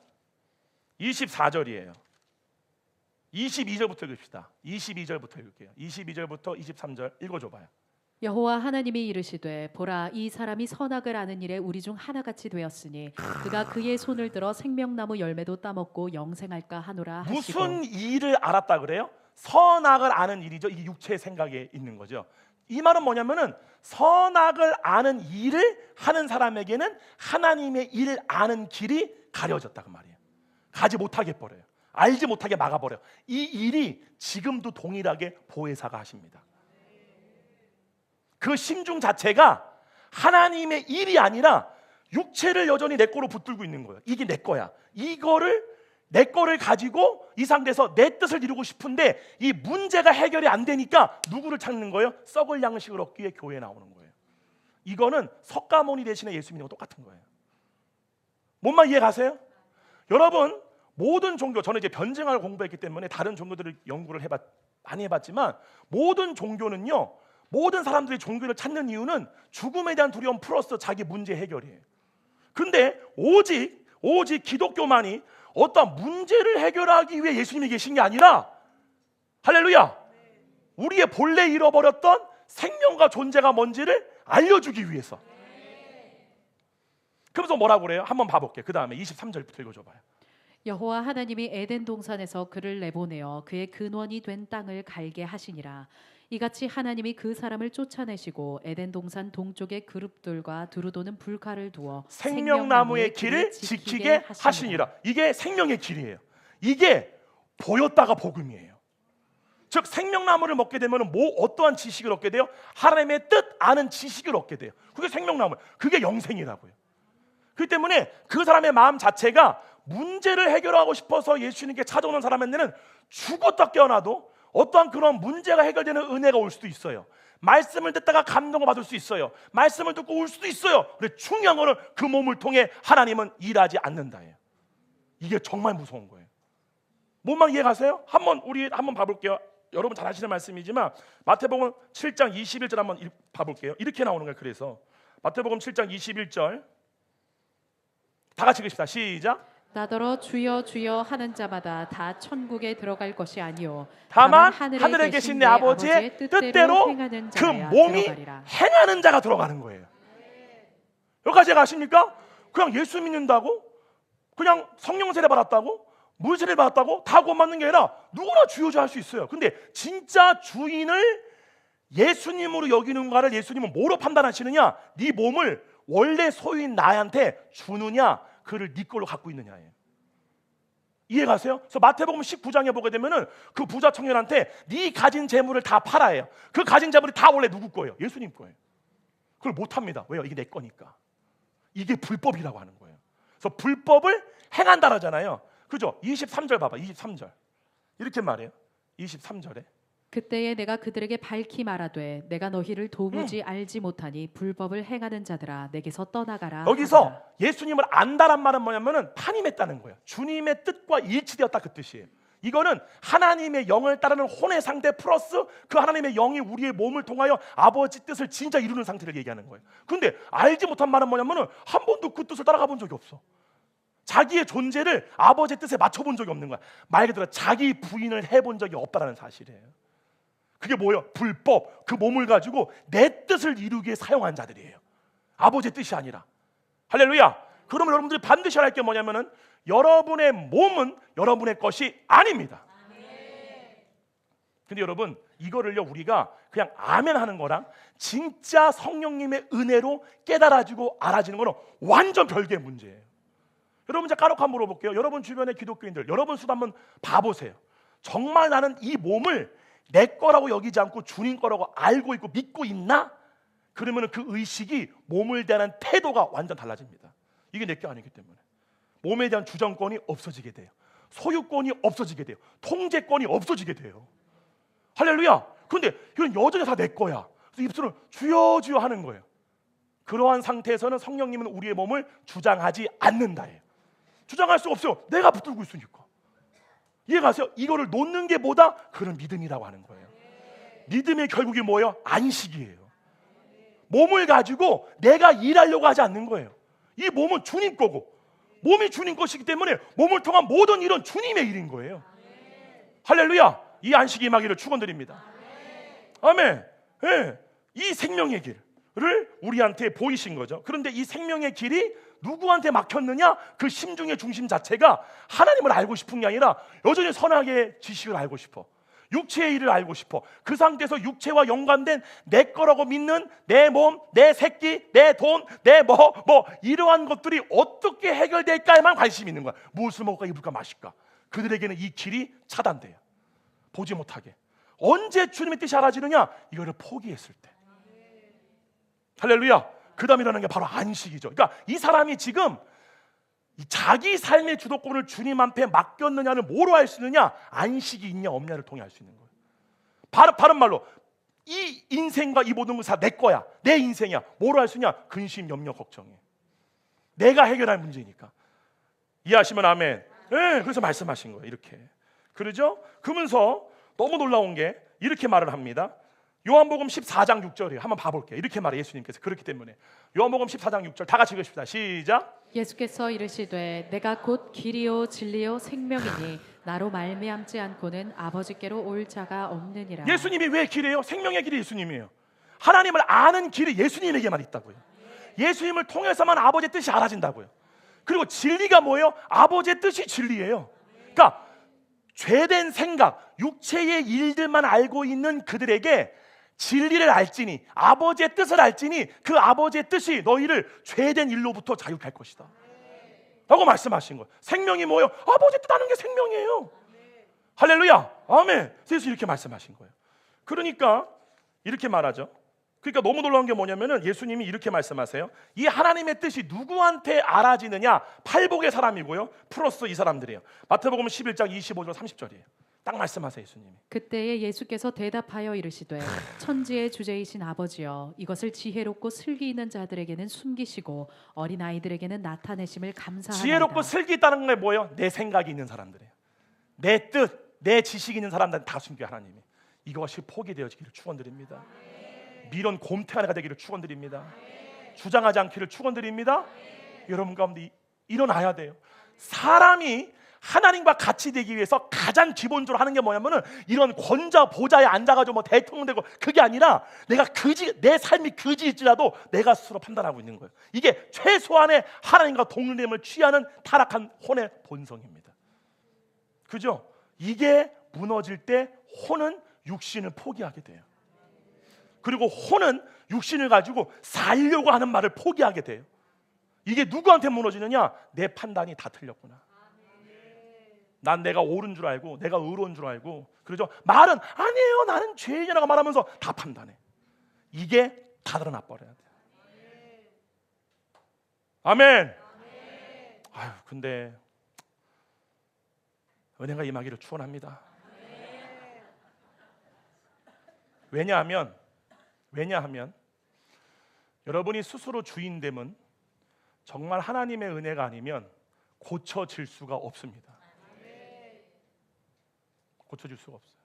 24절이에요 22절부터 읽읍시다. 22절부터 읽을게요. 22절부터 23절 읽어줘봐요. 여호와 하나님이 이르시되 보라 이 사람이 선악을 아는 일에 우리 중 하나같이 되었으니 그가 그의 손을 들어 생명나무 열매도 따먹고 영생할까 하노라 하시고. 무슨 일을 알았다 그래요? 선악을 아는 일이죠. 이게 육체의 생각에 있는 거죠. 이 말은 뭐냐면은 선악을 아는 일을 하는 사람에게는 하나님의 일을 아는 길이 가려졌다 그 말이에요. 가지 못하게 버려요. 알지 못하게 막아버려. 이 일이 지금도 동일하게 보혜사가 하십니다. 그 심중 자체가 하나님의 일이 아니라 육체를 여전히 내 거로 붙들고 있는 거예요. 이게 내 거야. 내 거를 가지고 이 상태에서 내 뜻을 이루고 싶은데 이 문제가 해결이 안 되니까 누구를 찾는 거예요? 썩을 양식을 얻기 위해 교회에 나오는 거예요. 이거는 석가모니 대신에 예수 믿는 거 똑같은 거예요. 뭔 말 이해 가세요? 여러분, 모든 종교, 저는 이제 변증학을 공부했기 때문에 다른 종교들을 연구를 많이 해봤지만 모든 종교는요, 모든 사람들이 종교를 찾는 이유는 죽음에 대한 두려움 플러스 자기 문제 해결이에요. 근데 오직 기독교만이 어떤 문제를 해결하기 위해 예수님이 계신 게 아니라, 할렐루야, 우리의 본래 잃어버렸던 생명과 존재가 뭔지를 알려주기 위해서. 그래서 뭐라고 그래요? 한번 봐볼게요. 그 다음에 23절부터 읽어줘봐요. 여호와 하나님이 에덴 동산에서 그를 내보내어 그의 근원이 된 땅을 갈게 하시니라. 이같이 하나님이 그 사람을 쫓아내시고 에덴 동산 동쪽에 그룹들과 두루도는 불칼을 두어 생명나무의 길을 지키게 하시니라. 이게 생명의 길이에요. 이게 보였다가 복음이에요. 즉 생명나무를 먹게 되면 어떠한 지식을 얻게 돼요? 하나님의 뜻 아는 지식을 얻게 돼요. 그게 생명나무, 그게 영생이라고요. 그렇기 때문에 그 사람의 마음 자체가 문제를 해결하고 싶어서 예수님께 찾아오는 사람한테는 죽었다 깨어나도 어떠한 그런 문제가 해결되는 은혜가 올 수도 있어요. 말씀을 듣다가 감동을 받을 수 있어요. 말씀을 듣고 울 수도 있어요. 근데 중요한 거는 그 몸을 통해 하나님은 일하지 않는다예요. 이게 정말 무서운 거예요. 뭔 이해가세요? 우리 한번 봐볼게요. 여러분 잘 아시는 말씀이지만 마태복음 7장 21절 한번 봐볼게요. 이렇게 나오는 거예요. 그래서 마태복음 7장 21절 다 같이 읽읍시다. 시작. 나더러 주여 주여 하는 자마다 다 천국에 들어갈 것이 아니요 다만 하늘에 계신 내 아버지의 뜻대로 그 몸이 들어가리라. 행하는 자가 들어가는 거예요. 여기까지 아십니까? 그냥 예수 믿는다고, 그냥 성령 세례 받았다고, 물 세례 받았다고 다 구원 받는 게 아니라 누구나 주여주 할 수 있어요. 근데 진짜 주인을 예수님으로 여기는가를 예수님은 뭐로 판단하시느냐? 네 몸을 원래 소유인 나한테 주느냐, 그를 네 걸로 갖고 있느냐예요. 이해가세요? 그래서 마태복음 19장에 보게 되면은 그 부자 청년한테 네 가진 재물을 다 팔아요. 그 가진 재물이 다 원래 누구 거예요? 예수님 거예요. 그걸 못 합니다. 왜요? 이게 내 거니까. 이게 불법이라고 하는 거예요. 그래서 불법을 행한다라잖아요. 그죠? 23절 봐봐. 23절 이렇게 말해요. 23절에 그때에 내가 그들에게 밝히 말하되 내가 너희를 도무지 알지 못하니 불법을 행하는 자들아 내게서 떠나가라. 여기서 하더라. 예수님을 안다란 말은 뭐냐면은 판임했다는 거예요. 주님의 뜻과 일치되었다 그 뜻이에요. 이거는 하나님의 영을 따르는 혼의 상태 플러스 그 하나님의 영이 우리의 몸을 통하여 아버지 뜻을 진짜 이루는 상태를 얘기하는 거예요. 근데 알지 못한 말은 뭐냐면은 한 번도 그 뜻을 따라가 본 적이 없어. 자기의 존재를 아버지의 뜻에 맞춰본 적이 없는 거야. 말 그대로 자기 부인을 해본 적이 없다는 사실이에요. 그게 뭐예요? 불법, 그 몸을 가지고 내 뜻을 이루기 위해 사용한 자들이에요. 아버지의 뜻이 아니라. 할렐루야. 그러면 여러분들이 반드시 알아야 할 게 뭐냐면은 여러분의 몸은 여러분의 것이 아닙니다. 근데 여러분 이거를요 우리가 그냥 아멘 하는 거랑 진짜 성령님의 은혜로 깨달아지고 알아지는 거는 완전 별개의 문제예요. 여러분 제가 까놓고 한번 물어볼게요. 여러분 주변의 기독교인들, 여러분 수도 한번 봐보세요. 정말 나는 이 몸을 내 거라고 여기지 않고 주님 거라고 알고 있고 믿고 있나? 그러면 그 의식이 몸을 대하는 태도가 완전 달라집니다. 이게 내 게 아니기 때문에 몸에 대한 주장권이 없어지게 돼요. 소유권이 없어지게 돼요. 통제권이 없어지게 돼요. 할렐루야. 그런데 이건 여전히 다 내 거야. 그래서 입술을 주여 주여 하는 거예요. 그러한 상태에서는 성령님은 우리의 몸을 주장하지 않는다예요. 주장할 수 없어요. 내가 붙들고 있으니까. 이해가세요? 이거를 놓는 게 뭐다? 그런 믿음이라고 하는 거예요. 믿음의 결국이 뭐예요? 안식이에요. 몸을 가지고 내가 일하려고 하지 않는 거예요. 이 몸은 주님 거고 몸이 주님 것이기 때문에 몸을 통한 모든 일은 주님의 일인 거예요. 할렐루야. 이 안식이 임하기를 축원드립니다. 아멘. 네. 이 생명의 길을 우리한테 보이신 거죠. 그런데 이 생명의 길이 누구한테 막혔느냐? 그 심중의 중심 자체가 하나님을 알고 싶은 게 아니라 여전히 선악의 지식을 알고 싶어. 육체의 일을 알고 싶어. 그 상태에서 육체와 연관된 내 거라고 믿는 내 몸, 내 새끼, 내 돈, 내 이러한 것들이 어떻게 해결될까에만 관심이 있는 거야. 무엇을 먹을까, 입을까, 마실까. 그들에게는 이 길이 차단돼요. 보지 못하게. 언제 주님의 뜻이 알아지느냐? 이거를 포기했을 때. 할렐루야. 그 다음에 일어나는 게 바로 안식이죠. 그러니까 이 사람이 지금 자기 삶의 주도권을 주님한테 맡겼느냐를 뭐로 알 수 있느냐? 안식이 있냐 없냐를 통해 알 수 있는 거예요. 바른 말로 이 인생과 이 모든 것이 다 내 거야, 내 인생이야. 뭐로 알 수 있냐? 근심, 염려, 걱정이에요. 내가 해결할 문제니까. 이해하시면 아멘. 네, 그래서 말씀하신 거예요. 이렇게. 그러죠? 그러면서 너무 놀라운 게 이렇게 말을 합니다. 요한복음 14장 6절이에요. 한번 봐볼게요. 이렇게 말해 예수님께서. 그렇기 때문에 요한복음 14장 6절 다 같이 읽읍시다. 시작. 예수께서 이르시되 내가 곧 길이요 진리요 생명이니 나로 말미암지 않고는 아버지께로 올 자가 없느니라. 예수님이 왜 길이에요? 생명의 길이 예수님이에요. 하나님을 아는 길이 예수님에게만 있다고요. 예수님을 통해서만 아버지의 뜻이 알아진다고요. 그리고 진리가 뭐예요? 아버지의 뜻이 진리예요. 그러니까 죄된 생각, 육체의 일들만 알고 있는 그들에게 진리를 알지니, 아버지의 뜻을 알지니 그 아버지의 뜻이 너희를 죄된 일로부터 자유케 할 것이다 라고 말씀하신 거예요. 생명이 뭐예요? 아버지의 뜻 아는 게 생명이에요. 할렐루야. 아멘. 그래서 이렇게 말씀하신 거예요. 그러니까 이렇게 말하죠. 그러니까 너무 놀라운 게 뭐냐면은 예수님이 이렇게 말씀하세요. 이 하나님의 뜻이 누구한테 알아지느냐? 팔복의 사람이고요, 플러스 이 사람들이에요. 마태복음 11장 25절 30절이에요. 딱 말씀하세요 예수님이. 그때에 예수께서 대답하여 이르시되 천지의 주제이신 아버지여, 이것을 지혜롭고 슬기 있는 자들에게는 숨기시고 어린 아이들에게는 나타내심을 감사하나이다. 지혜롭고 슬기 있다는 게 뭐예요? 내 생각이 있는 사람들이에요. 내 뜻, 내 지식이 있는 사람들은 다 숨겨 하나님이. 이것이 포기되어지기를 축원드립니다. 미련 곰태 하나가 되기를 축원드립니다. 주장하지 않기를 축원드립니다. 여러분 가운데 일어나야 돼요. 사람이 하나님과 같이 되기 위해서 가장 기본적으로 하는 게 뭐냐면은 이런 권자 보좌에 앉아가지고 뭐 대통령 되고, 그게 아니라 내가 내 삶이 그지일지라도 내가 스스로 판단하고 있는 거예요. 이게 최소한의 하나님과 동일됨을 취하는 타락한 혼의 본성입니다. 그죠? 이게 무너질 때 혼은 육신을 포기하게 돼요. 그리고 혼은 육신을 가지고 살려고 하는 말을 포기하게 돼요. 이게 누구한테 무너지느냐? 내 판단이 다 틀렸구나. 난 내가 옳은 줄 알고, 내가 의로운 줄 알고, 그러죠? 말은 아니에요, 나는 죄인이라고 말하면서 다 판단해. 이게 다 드러나 버려야 돼. 아멘. 아유, 근데 은혜가 임하기를 축원합니다. 왜냐하면 여러분이 스스로 주인됨은 정말 하나님의 은혜가 아니면 고쳐질 수가 없습니다. 고쳐질 수가 없어요.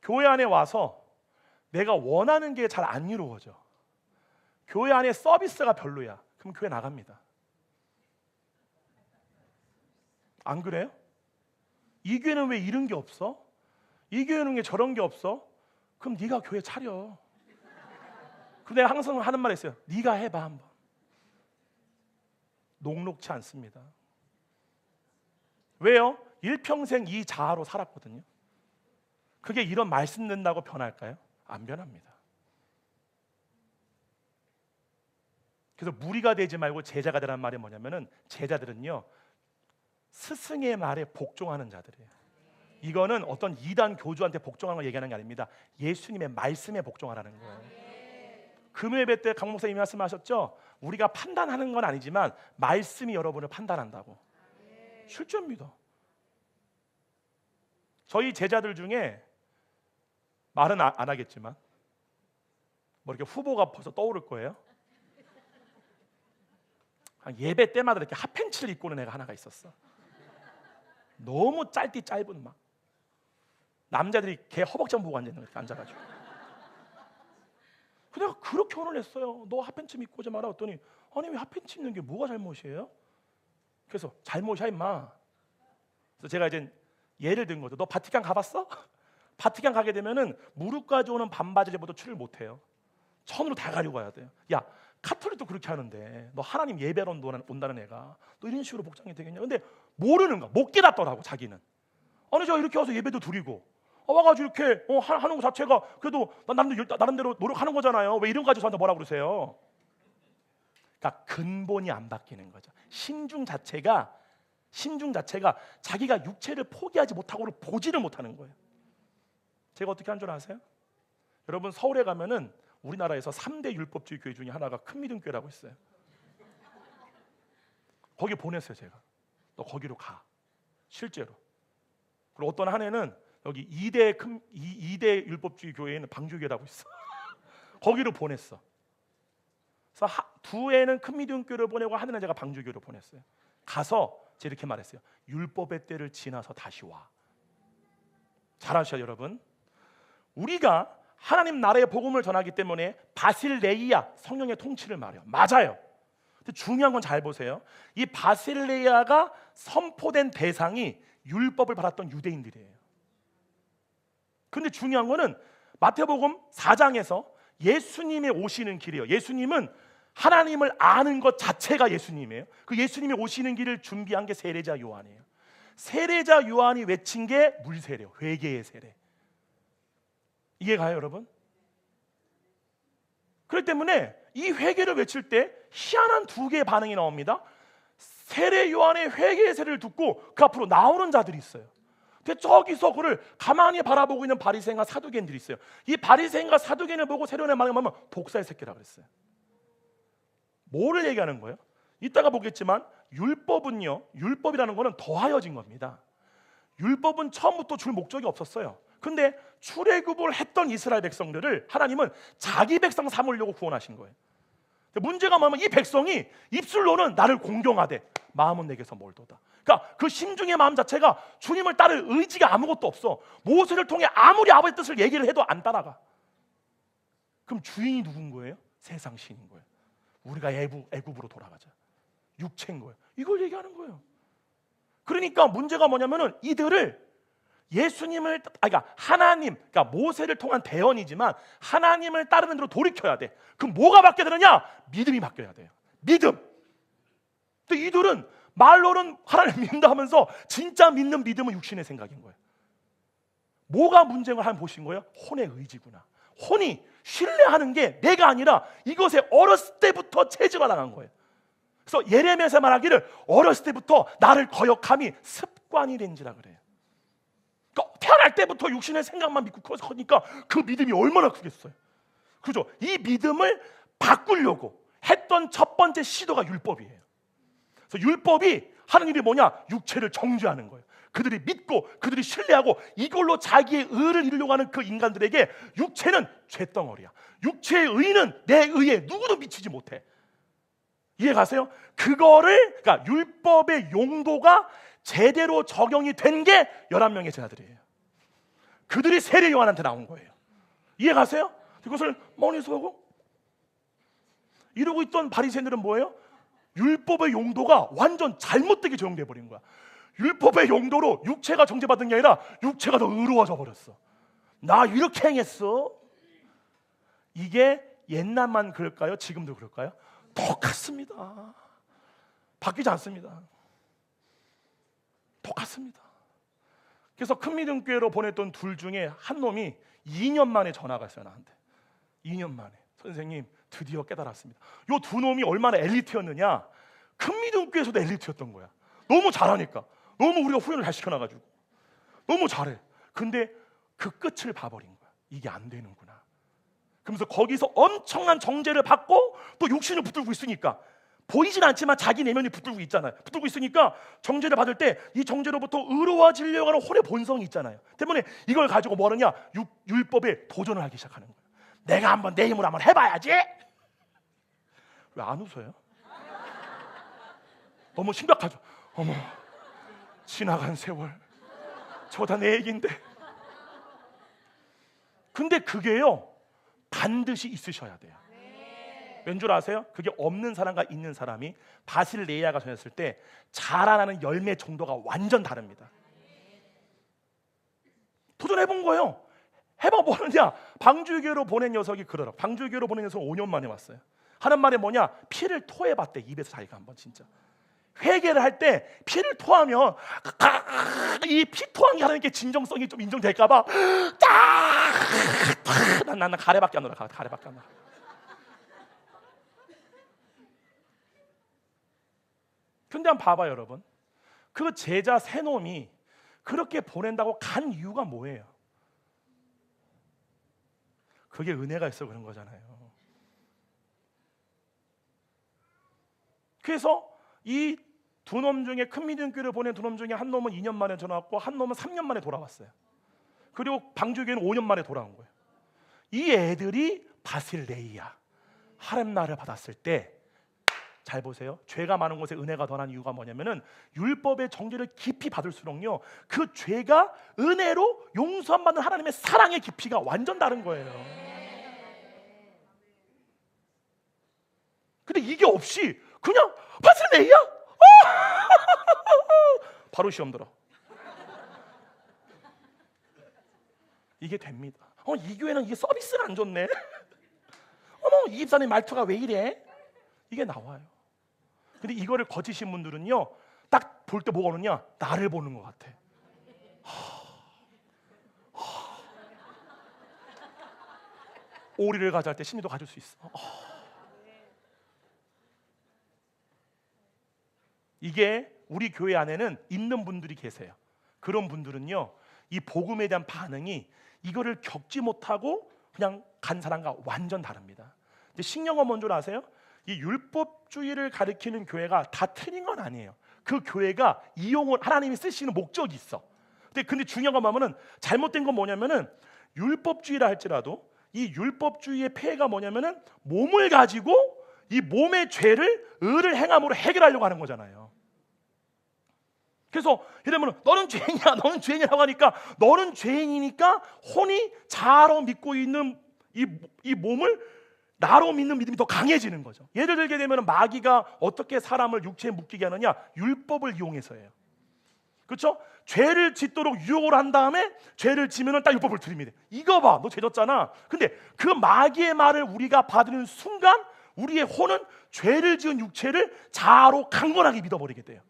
교회 안에 와서 내가 원하는 게 잘 안 이루어져. 교회 안에 서비스가 별로야. 그럼 교회 나갑니다. 안 그래요? 이 교회는 왜 이런 게 없어? 이 교회는 왜 저런 게 없어? 그럼 네가 교회 차려. 그럼 내가 항상 하는 말 있어요. 네가 해봐 한번. 녹록치 않습니다. 왜요? 일평생 이 자아로 살았거든요. 그게 이런 말씀 듣는다고 변할까요? 안 변합니다. 그래서 무리가 되지 말고 제자가 되라는 말이 뭐냐면은, 제자들은요 스승의 말에 복종하는 자들이에요. 이거는 어떤 이단 교주한테 복종하는 걸 얘기하는 게 아닙니다. 예수님의 말씀에 복종하라는 거예요. 금요예배 때 강 목사님이 말씀하셨죠? 우리가 판단하는 건 아니지만 말씀이 여러분을 판단한다고. 실제입니다. 저희 제자들 중에 말은 안 하겠지만 뭐 이렇게 후보가 벌써 떠오를 거예요. 예배 때마다 이렇게 핫팬츠를 입고 오는 애가 하나가 있었어. 너무 짧은 막 남자들이 걔 허벅지만 보고 앉아있는 거야. 앉아가지고. 내가 그렇게 혼을 냈어요. 너 핫팬츠 입고 오지 마라 했더니, 아니 왜 핫팬츠 입는 게 뭐가 잘못이에요? 그래서 잘못이야 임마. 그래서 제가 이제 예를 든 거죠. 너 바티칸 가봤어? 바티칸 가게 되면은 무릎까지 오는 반바지를 입어도 출을 못해요. 천으로 다 가리고 가야 돼요. 야, 카톨릭도 그렇게 하는데 너 하나님 예배로 온다는 애가 너 이런 식으로 복장이 되겠냐? 근데 모르는 거야. 못 깨닫더라고 자기는. 아니 제가 이렇게 와서 예배도 드리고 와가지고 이렇게 하는 것 자체가 그래도 나름대로 노력하는 거잖아요. 왜 이런 거 가지고 저한테 뭐라 그러세요? 그러니까 근본이 안 바뀌는 거죠. 신중 자체가 자기가 육체를 포기하지 못하고 보지를 못하는 거예요. 제가 어떻게 한 줄 아세요? 여러분 서울에 가면은 우리나라에서 3대 율법주의 교회 중에 하나가 큰미등교회라고 있어요. 거기 보냈어요. 제가 너 거기로 가. 실제로. 그리고 어떤 한 해는 여기 2대 율법주의 교회에는 방주교회라고 있어. 거기로 보냈어. 그래서 두 해는 큰미등교회를 보내고 한 해는 제가 방주교회로 보냈어요. 가서 제가 이렇게 말했어요. 율법의 때를 지나서 다시 와. 잘 아셔요 여러분. 우리가 하나님 나라의 복음을 전하기 때문에 바실레이아 성령의 통치를 말해요. 맞아요. 근데 중요한 건 잘 보세요. 이 바실레이아가 선포된 대상이 율법을 받았던 유대인들이에요. 근데 중요한 거는 마태복음 4장에서 예수님의 오시는 길이에요. 예수님은 하나님을 아는 것 자체가 예수님이에요. 그 예수님이 오시는 길을 준비한 게 세례자 요한이에요. 세례자 요한이 외친 게 물세례요. 회개의 세례. 이해가요 여러분? 그렇기 때문에 이 회개를 외칠 때 희한한 두 개의 반응이 나옵니다. 세례 요한의 회개의 세례를 듣고 그 앞으로 나오는 자들이 있어요. 근데 저기서 그를 가만히 바라보고 있는 바리새인과 사두개인들이 있어요. 이 바리새인과 사두개인을 보고 세례 요한의 말을 하면 독사의 새끼라 그랬어요. 뭐를 얘기하는 거예요? 이따가 보겠지만 율법이라는 거는 더하여진 겁니다. 율법은 처음부터 줄 목적이 없었어요. 근데 출애굽을 했던 이스라엘 백성들을 하나님은 자기 백성 삼으려고 구원하신 거예요. 문제가 뭐냐면 이 백성이 입술로는 나를 공경하되 마음은 내게서 멀도다. 그러니까 그 심중의 마음 자체가 주님을 따를 의지가 아무것도 없어. 모세를 통해 아무리 아버지 뜻을 얘기를 해도 안 따라가. 그럼 주인이 누군 거예요? 세상 신인 거예요. 우리가 애굽으로 돌아가자. 육체인 거예요. 이걸 얘기하는 거예요. 그러니까 문제가 뭐냐면은 이들을 그러니까 모세를 통한 대언이지만 하나님을 따르는 대로 돌이켜야 돼. 그럼 뭐가 바뀌어야 되느냐? 믿음이 바뀌어야 돼요. 믿음. 근데 이들은 말로는 하나님 믿는다 하면서 진짜 믿는 믿음은 육신의 생각인 거예요. 뭐가 문제인가 한번 보신 거예요? 혼의 의지구나. 혼이 신뢰하는 게 내가 아니라 이것에 어렸을 때부터 체질화 당한 거예요. 그래서 예레미야에서 말하기를 어렸을 때부터 나를 거역함이 습관이 된지라 그래요. 그러니까 태어날 때부터 육신의 생각만 믿고 커니까 그 믿음이 얼마나 크겠어요. 그죠? 이 믿음을 바꾸려고 했던 첫 번째 시도가 율법이에요. 그래서 율법이 하는 일이 뭐냐? 육체를 정죄하는 거예요. 그들이 믿고 그들이 신뢰하고 이걸로 자기의 의를 이루려고 하는 그 인간들에게 육체는 죄덩어리야. 육체의 의는 내 의에 누구도 미치지 못해. 이해 가세요? 그러니까 율법의 용도가 제대로 적용이 된 게 11명의 제자들이에요. 그들이 세례 요한한테 나온 거예요. 이해 가세요? 이것을 머리에서 보고 이러고 있던 바리새인들은 뭐예요? 율법의 용도가 완전 잘못되게 적용돼 버린 거야. 율법의 용도로 육체가 정죄받은 게 아니라 육체가 더 의로워져 버렸어. 나 이렇게 행했어. 이게 옛날만 그럴까요? 지금도 그럴까요? 똑같습니다. 바뀌지 않습니다. 똑같습니다. 그래서 큰미등교회로 보냈던 둘 중에 한 놈이 2년 만에 전화가 왔어요. 나한테 2년 만에 선생님 드디어 깨달았습니다. 요 두 놈이 얼마나 엘리트였느냐. 큰미등교회에서도 엘리트였던 거야. 너무 잘하니까. 너무 우리가 훈련을 잘 시켜놔가지고 너무 잘해. 근데 그 끝을 봐버린 거야. 이게 안 되는구나. 그러면서 거기서 엄청난 정죄를 받고 또 육신을 붙들고 있으니까 보이진 않지만 자기 내면이 붙들고 있잖아요. 붙들고 있으니까 정죄를 받을 때 이 정죄로부터 의로워지려고 하는 혼의 본성이 있잖아요. 때문에 이걸 가지고 뭐 하느냐? 율법에 도전을 하기 시작하는 거예요. 내가 한번 내 힘으로 한번 해봐야지. 왜 안 웃어요? 너무 심각하죠. 어머, 지나간 세월 저거 다 내 얘기인데. 근데 그게요 반드시 있으셔야 돼요. 왠 줄 아세요? 그게 없는 사람과 있는 사람이 바실레이아가 전했을 때 자라나는 열매 정도가 완전 다릅니다. 도전해본 거예요. 해봐 뭐 하느냐? 방주교로 보낸 녀석이 그러라. 방주교로 보낸 녀석은 5년 만에 왔어요. 하는 말이 뭐냐? 피를 토해봤대. 입에서 자기가 한번 진짜 회개를 할 때 피를 토하면 이 피 토한 게 하나님께 진정성이 좀 인정될까봐 난 가래밖에 안 놀아. 가래밖에 안 놀아. 근데 한번 봐봐요, 여러분. 그 제자 세 놈이 그렇게 보낸다고 간 이유가 뭐예요? 그게 은혜가 있어 그런 거잖아요. 그래서 이 두 놈 중에 큰 믿음교회를 보낸 두 놈 중에 한 놈은 2년 만에 전화 왔고 한 놈은 3년 만에 돌아왔어요. 그리고 방주교회는 5년 만에 돌아온 거예요. 이 애들이 바실레이야 하렘나를 받았을 때 잘 보세요. 죄가 많은 곳에 은혜가 더한 이유가 뭐냐면은 율법의 정죄를 깊이 받을수록요 그 죄가 은혜로 용서함 받는 하나님의 사랑의 깊이가 완전 다른 거예요. 근데 이게 없이 그냥 바실레이야? 바로 시험 들어. 이게 됩니다. 이 교회는 이게 서비스가 안 좋네. 어머, 이 집사님 말투가 왜 이래? 이게 나와요. 근데 이거를 거치신 분들은요 딱 볼 때 뭐가 오느냐? 나를 보는 것 같아. 오리를 가져갈 때 신이도 가질 수 있어. 이게 우리 교회 안에는 있는 분들이 계세요. 그런 분들은요 이 복음에 대한 반응이 이거를 겪지 못하고 그냥 간 사람과 완전 다릅니다. 근데 신령한 뭔 줄 아세요? 이 율법주의를 가리키는 교회가 다 틀린 건 아니에요. 그 교회가 이용을 하나님이 쓰시는 목적이 있어. 근데 중요한 건 뭐냐면은 잘못된 건 뭐냐면은 율법주의라 할지라도 이 율법주의의 폐해가 뭐냐면은 몸을 가지고 이 몸의 죄를 의를 행함으로 해결하려고 하는 거잖아요. 그래서 이러면 너는 죄인이야, 너는 죄인이라고 하니까 너는 죄인이니까 혼이 자로 믿고 있는 이 몸을 나로 믿는 믿음이 더 강해지는 거죠. 예를 들게 되면 마귀가 어떻게 사람을 육체에 묶이게 하느냐? 율법을 이용해서예요. 그렇죠? 죄를 짓도록 유혹을 한 다음에 죄를 지면은 딱 율법을 들이밀어. 이거 봐, 너 죄 졌잖아. 근데 그 마귀의 말을 우리가 받는 순간 우리의 혼은 죄를 지은 육체를 자아로 강건하게 믿어버리게 돼요.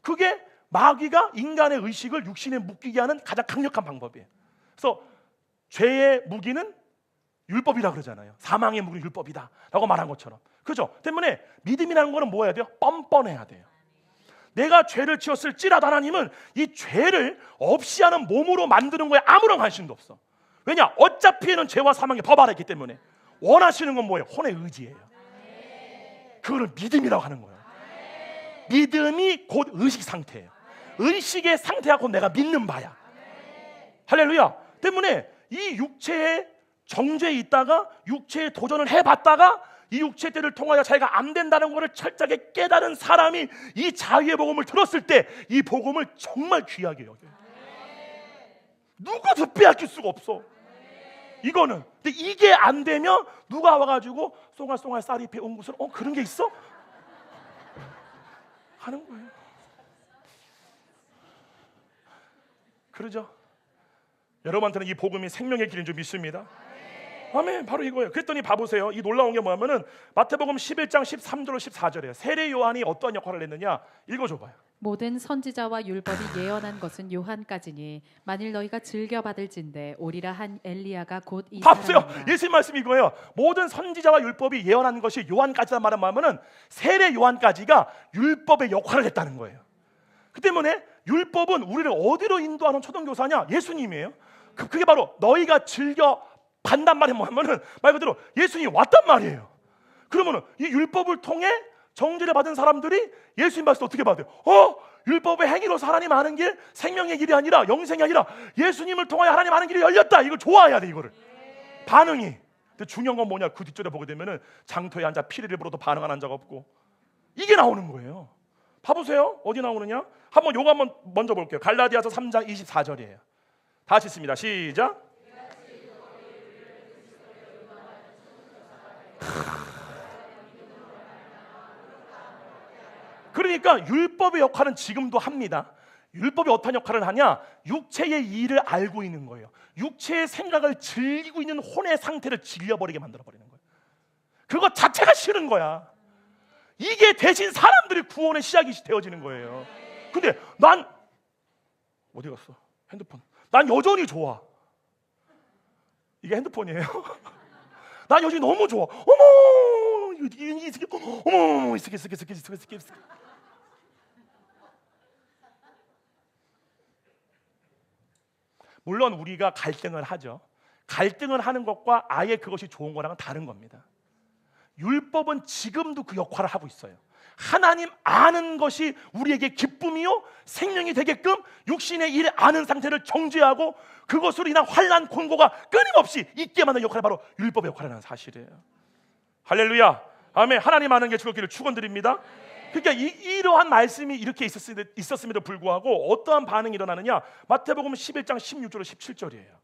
그게 마귀가 인간의 의식을 육신에 묶이게 하는 가장 강력한 방법이에요. 그래서 죄의 무기는 율법이라 그러잖아요. 사망의 무기는 율법이다 라고 말한 것처럼. 그죠? 때문에 믿음이라는 거는 뭐 해야 돼요? 뻔뻔해야 돼요. 내가 죄를 지었을지라도 하나님은 이 죄를 없이 하는 몸으로 만드는 거에 아무런 관심도 없어. 왜냐? 어차피는 죄와 사망의 법 아래 있기 때문에. 원하시는 건 뭐예요? 혼의 의지예요. 그거를 믿음이라고 하는 거예요. 믿음이 곧 의식 상태예요. 의식의 상태가 곧 내가 믿는 바야. 할렐루야. 때문에 이 육체의 정죄에 있다가 육체의 도전을 해봤다가 이 육체 때를 통하여 자기가 안 된다는 것을 철저하게 깨달은 사람이 이 자유의 복음을 들었을 때 이 복음을 정말 귀하게 여겨요. 누구도 빼앗길 수가 없어. 이거는. 근데 이게 안 되면 누가 와가지고 쏘갈쏘갈 쌀잎에 온 곳을 그런 게 있어? 하는 거예요. 그러죠? 여러분한테는 이 복음이 생명의 길인 줄 믿습니다. 아멘. 바로 이거예요. 그랬더니 봐보세요. 이 놀라운 게 뭐냐면은 마태복음 11장 13절로 14절이에요. 세례 요한이 어떠한 역할을 했느냐? 읽어줘봐요. 모든 선지자와 율법이 예언한 것은 요한까지니 만일 너희가 즐겨 받을진대 오리라 한 엘리야가 곧 이 봐보세요. 사람이라. 예수님 말씀이 이거예요. 모든 선지자와 율법이 예언한 것이 요한까지란 말은 뭐냐면은 세례 요한까지가 율법의 역할을 했다는 거예요. 그 때문에 율법은 우리를 어디로 인도하는 초등교사냐? 예수님이에요. 그게 바로 너희가 즐겨 간단 말이 뭐냐면은 말 그대로 예수님이 왔단 말이에요. 그러면은 이 율법을 통해 정죄를 받은 사람들이 예수님 말씀 어떻게 받아요? 율법의 행위로서 하나님 아는 길, 생명의 길이 아니라 영생이 아니라 예수님을 통하여 하나님 아는 길이 열렸다. 이걸 좋아해야 돼. 이거를 반응이. 근데 중요한 건 뭐냐? 그 뒷줄에 보게 되면은 장터에 앉아 피리를 불어도 반응하는 자가 없고 이게 나오는 거예요. 봐보세요. 어디 나오느냐? 한번 요거 한번 먼저 볼게요. 갈라디아서 3장 24절이에요. 다 같이 읽습니다. 시작. 그러니까 율법의 역할은 지금도 합니다. 율법이 어떤 역할을 하냐? 육체의 일을 알고 있는 거예요. 육체의 생각을 즐기고 있는 혼의 상태를 질려버리게 만들어버리는 거예요. 그거 자체가 싫은 거야. 이게 대신 사람들이 구원의 시작이 되어지는 거예요. 근데 난 어디 갔어? 핸드폰. 난 여전히 좋아. 이게 핸드폰이에요? 난 여전히 너무 좋아. 어머, 이 새끼, 어머, 이 새끼. 물론 우리가 갈등을 하죠. 갈등을 하는 것과 아예 그것이 좋은 거랑은 다른 겁니다. 율법은 지금도 그 역할을 하고 있어요. 하나님 아는 것이 우리에게 기쁨이요 생명이 되게끔 육신의 일 아는 상태를 정죄하고 그것으로 인한 환난 공고가 끊임없이 있게 만드는 역할이 바로 율법의 역할을 하는 사실이에요. 할렐루야, 아멘. 하나님 아는 게 즐겁기를 축원드립니다. 그러니까 이러한 말씀이 이렇게 있었음에도 불구하고 어떠한 반응이 일어나느냐? 마태복음 11장 16절로 17절이에요.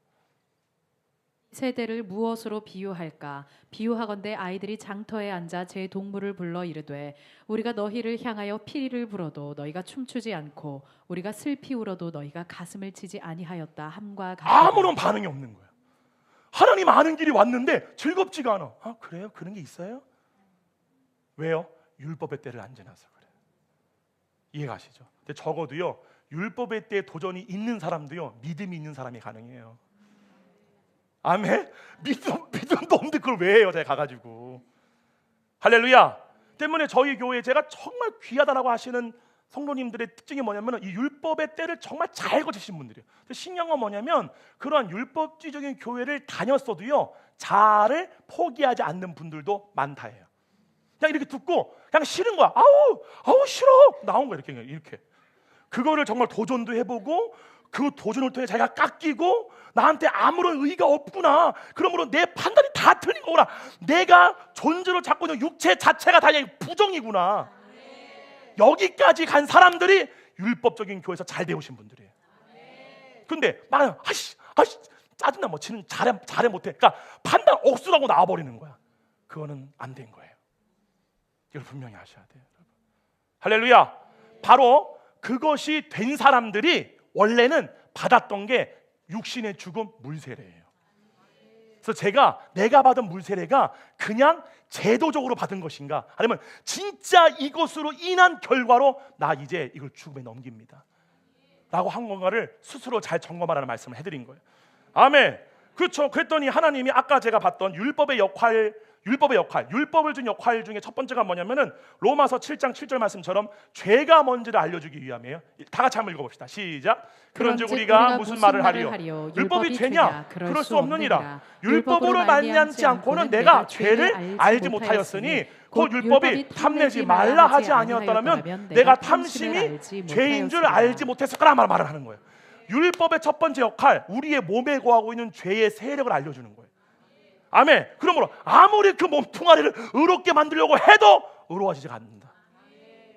세대를 무엇으로 비유할까? 비유하건대 아이들이 장터에 앉아 제 동물을 불러 이르되 우리가 너희를 향하여 피리를 불어도 너희가 춤추지 않고 우리가 슬피 울어도 너희가 가슴을 치지 아니하였다 함과 같으니. 아무런 반응이 없는 거예요. 하나님 아는 길이 왔는데 즐겁지가 않아. 아, 그래요? 그런 게 있어요? 왜요? 율법의 때를 안 지나서 그래요. 이해가시죠? 근데 적어도요, 율법의 때에 도전이 있는 사람도요, 믿음이 있는 사람이 가능해요. 아멘. 믿음도 없는데 그걸 왜 해요? 제가 가가지고. 할렐루야. 때문에 저희 교회에 제가 정말 귀하다라고 하시는 성도님들의 특징이 뭐냐면 이 율법의 때를 정말 잘 거치신 분들이에요. 신기한 건 뭐냐면 그러한 율법주의적인 교회를 다녔어도요, 자아를 포기하지 않는 분들도 많다예요. 그냥 이렇게 듣고 그냥 싫은 거야. 아우 싫어. 나온 거야 이렇게. 그거를 정말 도전도 해보고 그 도전을 통해 자기가 깎이고 나한테 아무런 의의가 없구나. 그러므로 내 판단이 다 틀린 거구나. 내가 존재로 잡고 있는 육체 자체가 다 부정이구나. 여기까지 간 사람들이 율법적인 교회에서 잘 배우신 분들이에요. 근데 막 아씨 짜증나 뭐 지는 잘해 못해. 그러니까 판단 억수라고 나와버리는 거야. 그거는 안 된 거예요. 이걸 분명히 아셔야 돼요. 할렐루야. 바로 그것이 된 사람들이 원래는 받았던 게 육신의 죽음 물세례예요. 그래서 내가 받은 물세례가 그냥 제도적으로 받은 것인가, 아니면 진짜 이것으로 인한 결과로 나 이제 이걸 죽음에 넘깁니다 라고 한 건가를 스스로 잘 점검하라는 말씀을 해드린 거예요. 아멘. 그렇죠. 그랬더니 하나님이 아까 제가 봤던 율법의 율법을 준 역할 중에 첫 번째가 뭐냐면은 로마서 7장 7절 말씀처럼 죄가 뭔지를 알려주기 위함이에요. 다 같이 한번 읽어봅시다. 시작. 그런즉 우리가 무슨 말을 하리요? 율법이 죄냐? 그럴 수 없느니라. 율법으로 말미암지 않고는 내가 죄를 알지 못하였으니 곧 율법이 탐내지 말라 하지 아니었더라면 내가 탐심이 죄인 줄 알지 못했을 거라 말을 하는 거예요. 율법의 첫 번째 역할, 우리의 몸에 거하고 있는 죄의 세력을 알려주는 거예요. 아멘. 그러므로 아무리 그 몸뚱아리를 의롭게 만들려고 해도 의로워지지 않는다.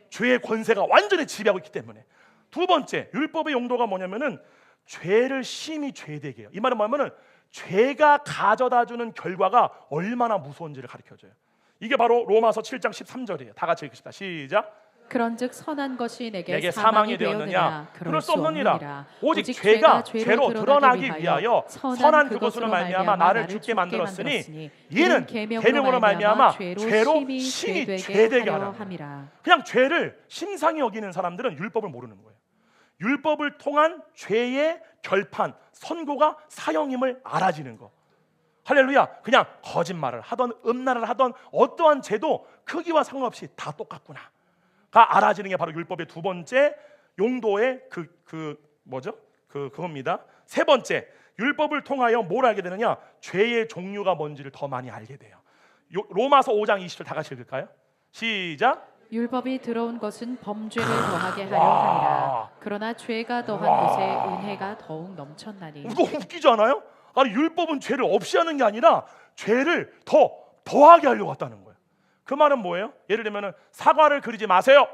죄의 권세가 완전히 지배하고 있기 때문에. 두 번째, 율법의 용도가 뭐냐면은 죄를 심히 죄되게 해요. 이 말은 뭐냐면은 죄가 가져다주는 결과가 얼마나 무서운지를 가르쳐줘요. 이게 바로 로마서 7장 13절이에요. 다 같이 읽읍시다. 시작. 그런즉 선한 것이 내게 사망이 되었느냐? 그럴 수 없느니라. 오직 죄가 죄로 드러나기 위하여 선한 그것으로 말미암아 나를 죽게 만들었으니 이는 계명으로 말미암아 죄로 심히 죄되게 하라. 그냥 죄를 심상히 여기는 사람들은 율법을 모르는 거예요. 율법을 통한 죄의 결판, 선고가 사형임을 알아지는 거. 할렐루야. 그냥 거짓말을 하던 음란을 하던 어떠한 죄도 크기와 상관없이 다 똑같구나 가 알아지는 게 바로 율법의 두 번째 용도의 그겁니다. 세 번째, 율법을 통하여 뭘 알게 되느냐? 죄의 종류가 뭔지를 더 많이 알게 돼요. 로마서 5장 20절 다 같이 읽을까요? 시작. 율법이 들어온 것은 범죄를 더하게 하려 함이라. 그러나 죄가 더한 곳에 은혜가 더욱 넘쳤나니. 이거 웃기지 않아요? 아니 율법은 죄를 없이 하는 게 아니라 죄를 더하게 하려고 했다는 거예요. 그 말은 뭐예요? 예를 들면 사과를 그리지 마세요.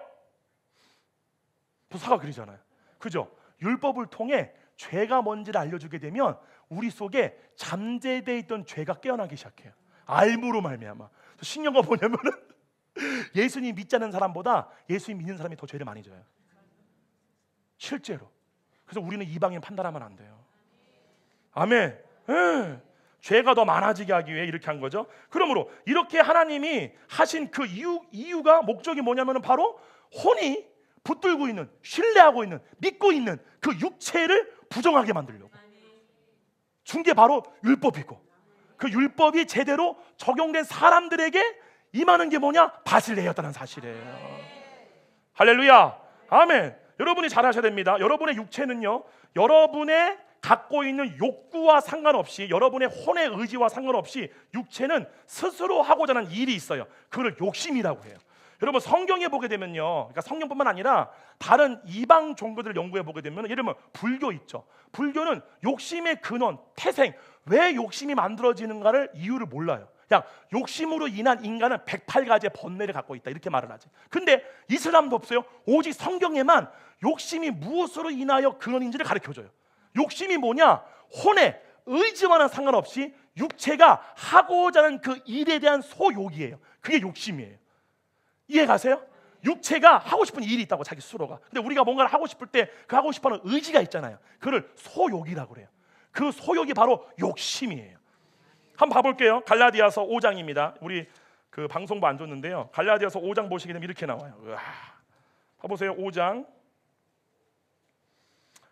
또 사과 그리잖아요. 그죠? 율법을 통해 죄가 뭔지를 알려주게 되면 우리 속에 잠재되어 있던 죄가 깨어나기 시작해요. 알므로 말미암아. 신기한 거 뭐냐면은 예수님 믿지 않는 사람보다 예수님 믿는 사람이 더 죄를 많이 져요. 실제로. 그래서 우리는 이방인 판단하면 안 돼요. 아멘. 죄가 더 많아지게 하기 위해 이렇게 한 거죠. 그러므로 이렇게 하나님이 하신 그 이유가 목적이 뭐냐면 바로 혼이 붙들고 있는, 신뢰하고 있는, 믿고 있는 그 육체를 부정하게 만들려고 준 게 바로 율법이고, 그 율법이 제대로 적용된 사람들에게 임하는 게 뭐냐? 바실레였다는 사실이에요. 할렐루야, 아멘. 여러분이 잘 하셔야 됩니다. 여러분의 육체는요, 여러분의 갖고 있는 욕구와 상관없이, 여러분의 혼의 의지와 상관없이 육체는 스스로 하고자 하는 일이 있어요. 그걸 욕심이라고 해요. 여러분 성경에 보게 되면요, 그러니까 성경뿐만 아니라 다른 이방 종교들을 연구해 보게 되면, 예를 들면 불교 있죠. 불교는 욕심의 근원, 태생, 왜 욕심이 만들어지는가를 이유를 몰라요. 그냥 욕심으로 인한 인간은 108가지의 번뇌를 갖고 있다, 이렇게 말을 하지. 근데 이슬람도 없어요. 오직 성경에만 욕심이 무엇으로 인하여 근원인지를 가르쳐줘요. 욕심이 뭐냐? 혼의 의지와는 상관없이 육체가 하고자 하는 그 일에 대한 소욕이에요. 그게 욕심이에요. 이해 가세요? 육체가 하고 싶은 일이 있다고, 자기 스스로가. 근데 우리가 뭔가를 하고 싶을 때 그 하고 싶어하는 의지가 있잖아요. 그걸 소욕이라고 그래요. 그 소욕이 바로 욕심이에요. 한번 봐볼게요. 갈라디아서 5장입니다. 우리 그 방송부 안 줬는데요, 갈라디아서 5장 보시게 되면 이렇게 나와요. 으아. 봐보세요. 5장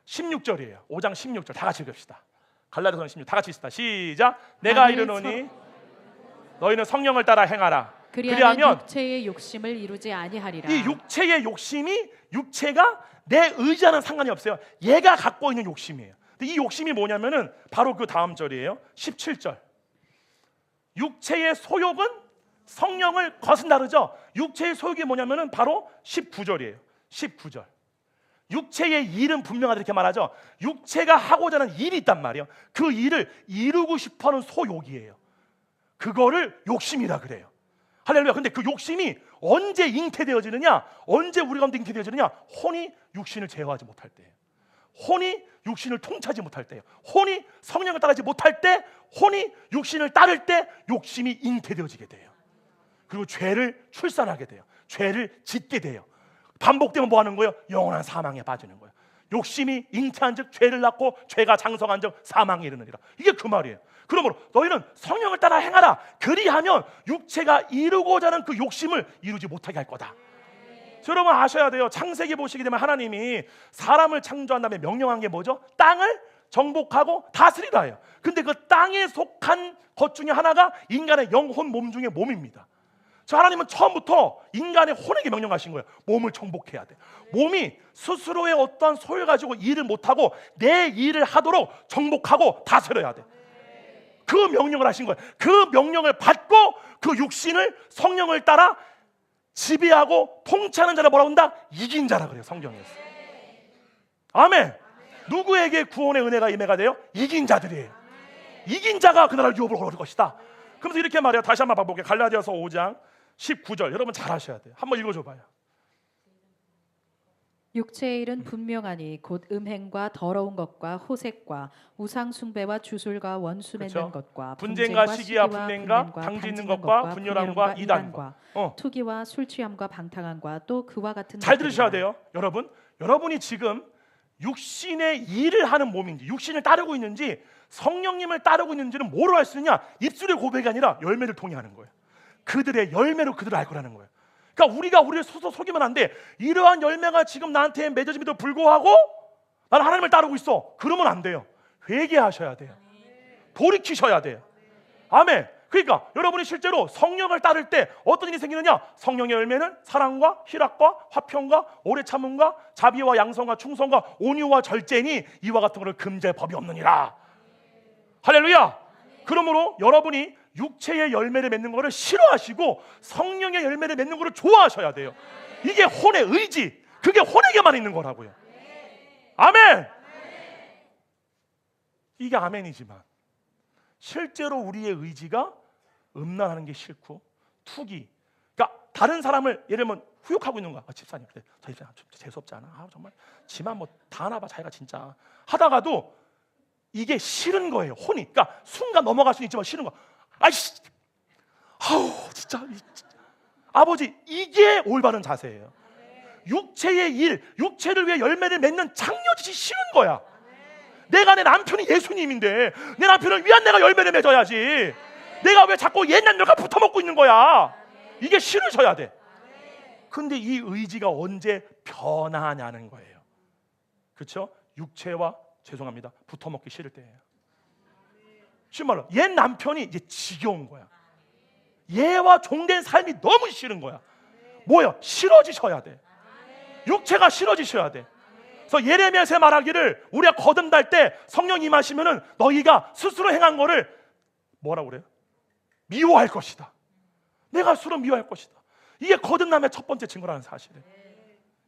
16절이에요. 5장 16절 다 같이 읽읍시다. 갈라디아서 16, 다 같이 읽읍시다. 시작. 내가 이르노니 너희는 성령을 따라 행하라. 그리하면 육체의 욕심을 이루지 아니하리라. 이 육체의 욕심이, 육체가 내 의지와는 상관이 없어요. 얘가 갖고 있는 욕심이에요. 근데 이 욕심이 뭐냐면은 바로 그 다음 절이에요. 17절. 육체의 소욕은 성령을 거스른다 그러죠. 육체의 소욕이 뭐냐면은 바로 19절이에요. 19절. 육체의 일은 분명하다 이렇게 말하죠. 육체가 하고자 하는 일이 있단 말이에요. 그 일을 이루고 싶어하는 소욕이에요. 그거를 욕심이라 그래요. 할렐루야. 근데 그 욕심이 언제 잉태되어지느냐? 언제 우리 가운데 잉태되어지느냐? 혼이 육신을 제어하지 못할 때예요. 혼이 육신을 통치하지 못할 때예요. 혼이 성령을 따르지 못할 때, 혼이 육신을 따를 때 욕심이 잉태되어지게 돼요. 그리고 죄를 출산하게 돼요. 죄를 짓게 돼요. 반복되면 뭐 하는 거예요? 영원한 사망에 빠지는 거예요. 욕심이 잉태한 즉 죄를 낳고, 죄가 장성한 즉 사망에 이르느니라. 이게 그 말이에요. 그러므로 너희는 성령을 따라 행하라. 그리하면 육체가 이루고자 하는 그 욕심을 이루지 못하게 할 거다. 여러분 아셔야 돼요. 창세기 보시게 되면 하나님이 사람을 창조한 다음에 명령한 게 뭐죠? 땅을 정복하고 다스리라예요. 근데 그 땅에 속한 것 중에 하나가 인간의 영혼, 몸 중에 몸입니다. 저 하나님은 처음부터 인간의 혼에게 명령하신 거예요. 몸을 정복해야 돼. 몸이 스스로의 어떠한 소유를 가지고 일을 못하고 내 일을 하도록 정복하고 다스려야 돼. 그 명령을 하신 거예요. 그 명령을 받고 그 육신을 성령을 따라 지배하고 통치하는 자를 뭐라고 한다? 이긴 자라 그래요, 성경에서. 아멘. 누구에게 구원의 은혜가 임해가 돼요? 이긴 자들이에요. 이긴 자가 그 나라를 유업으로 얻을 것이다. 그러면서 이렇게 말해요. 다시 한번 봐볼게요. 갈라디아서 5장 19절. 여러분 잘 하셔야 돼요. 한번 읽어줘봐요. 육체의 일은 분명하니 곧 음행과 더러운 것과 호색과 우상 숭배와 주술과 원수 맺는 그렇죠? 것과 분쟁과 시기와 분냄과 당지 있는 것과 분열함과 이단과 투기와 술 취함과 방탕함과 또 그와 같은 잘 들으셔야 돼요. 여러분이 지금 육신의 일을 하는 몸인지, 육신을 따르고 있는지, 성령님을 따르고 있는지는 뭐로 알 수 있느냐? 입술의 고백이 아니라 열매를 통해 하는 거예요. 그들의 열매로 그들을 알 거라는 거예요. 그러니까 우리가 우리를 스스로 속이면 안 돼. 이러한 열매가 지금 나한테 맺어짐에도 불구하고 나는 하나님을 따르고 있어. 그러면 안 돼요. 회개하셔야 돼요. 돌이키셔야 돼요. 아멘. 그러니까 여러분이 실제로 성령을 따를 때 어떤 일이 생기느냐? 성령의 열매는 사랑과 희락과 화평과 오래 참음과 자비와 양성과 충성과 온유와 절제니 이와 같은 것을 금지할 법이 없느니라. 할렐루야. 그러므로 여러분이 육체의 열매를 맺는 것을 싫어하시고 성령의 열매를 맺는 것을 좋아하셔야 돼요. 이게 혼의 의지, 그게 혼에게만 있는 거라고요. 아멘. 이게 아멘이지만 실제로 우리의 의지가 음란하는 게 싫고, 투기, 그러니까 다른 사람을 예를 들면 후욕하고 있는 거야. 집사님, 그래, 저 집사님 재수없지 않아? 정말 지만 뭐 다 하나 봐, 자기가 진짜 하다가도 이게 싫은 거예요. 혼이. 그러니까 순간 넘어갈 수 있지만 싫은 거. 아이씨, 아우 진짜. 아버지, 이게 올바른 자세예요. 육체의 일, 육체를 위해 열매를 맺는 창녀짓이 싫은 거야. 내가 내 남편이 예수님인데 내 남편을 위한 내가 열매를 맺어야지. 내가 왜 자꾸 옛날 녀가 붙어먹고 있는 거야? 이게 싫으셔야 돼. 근데 이 의지가 언제 변하냐는 거예요. 그렇죠? 육체와 죄송합니다. 붙어먹기 싫을 때예요. 쉬운 말로 옛 남편이 이제 지겨운 거야. 얘와 종된 삶이 너무 싫은 거야. 뭐야? 싫어지셔야 돼. 육체가 싫어지셔야 돼. 그래서 예레미야서 말하기를 우리가 거듭날 때 성령 임하시면은 너희가 스스로 행한 거를 뭐라고 그래요? 미워할 것이다. 내가 스스로 미워할 것이다. 이게 거듭남의 첫 번째 증거라는 사실이에요.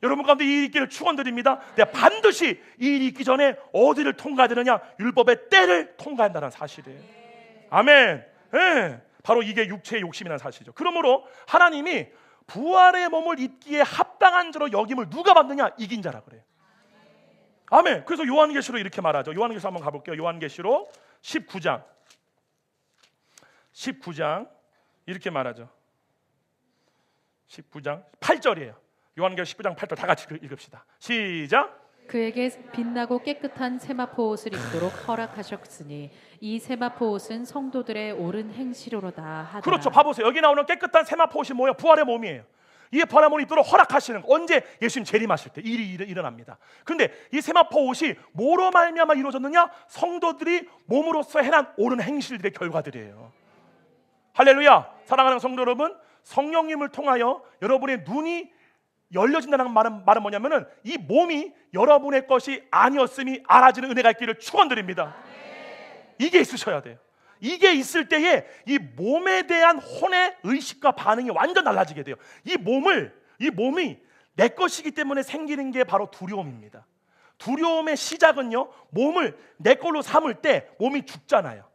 여러분 가운데 이 일이 있기를 축원드립니다. 내가 반드시 이 일이 있기 전에 어디를 통과해야 되느냐? 율법의 때를 통과한다는 사실이에요. 아멘. 예. 바로 이게 육체의 욕심이라는 사실이죠. 그러므로 하나님이 부활의 몸을 입기에 합당한 자로 여김을 누가 받느냐? 이긴 자라 그래요. 아멘. 그래서 요한계시록 이렇게 말하죠. 요한계시록 한번 가볼게요. 요한계시록 19장 이렇게 말하죠. 19장 8절이에요. 요한계시록 19장 8절 다 같이 읽읍시다. 시작. 그에게 빛나고 깨끗한 세마포 옷을 입도록 허락하셨으니 이 세마포 옷은 성도들의 옳은 행실로다 하더라. 그렇죠. 봐보세요. 여기 나오는 깨끗한 세마포 옷이 뭐예요? 부활의 몸이에요. 이게 부활의 몸을 입도록 허락하시는 거. 언제? 예수님 재림하실 때 일이 일어납니다. 근데 이 세마포 옷이 뭐로 말미암아 이루어졌느냐? 성도들이 몸으로써 행한 옳은 행실들의 결과들이에요. 할렐루야. 사랑하는 성도 여러분, 성령님을 통하여 여러분의 눈이 열려진다는 말은 뭐냐면은 이 몸이 여러분의 것이 아니었음이 알아지는 은혜가 있기를 축원드립니다. 이게 있으셔야 돼요. 이게 있을 때에 이 몸에 대한 혼의 의식과 반응이 완전 달라지게 돼요. 이 몸이 내 것이기 때문에 생기는 게 바로 두려움입니다. 두려움의 시작은요, 몸을 내 걸로 삼을 때 몸이 죽잖아요.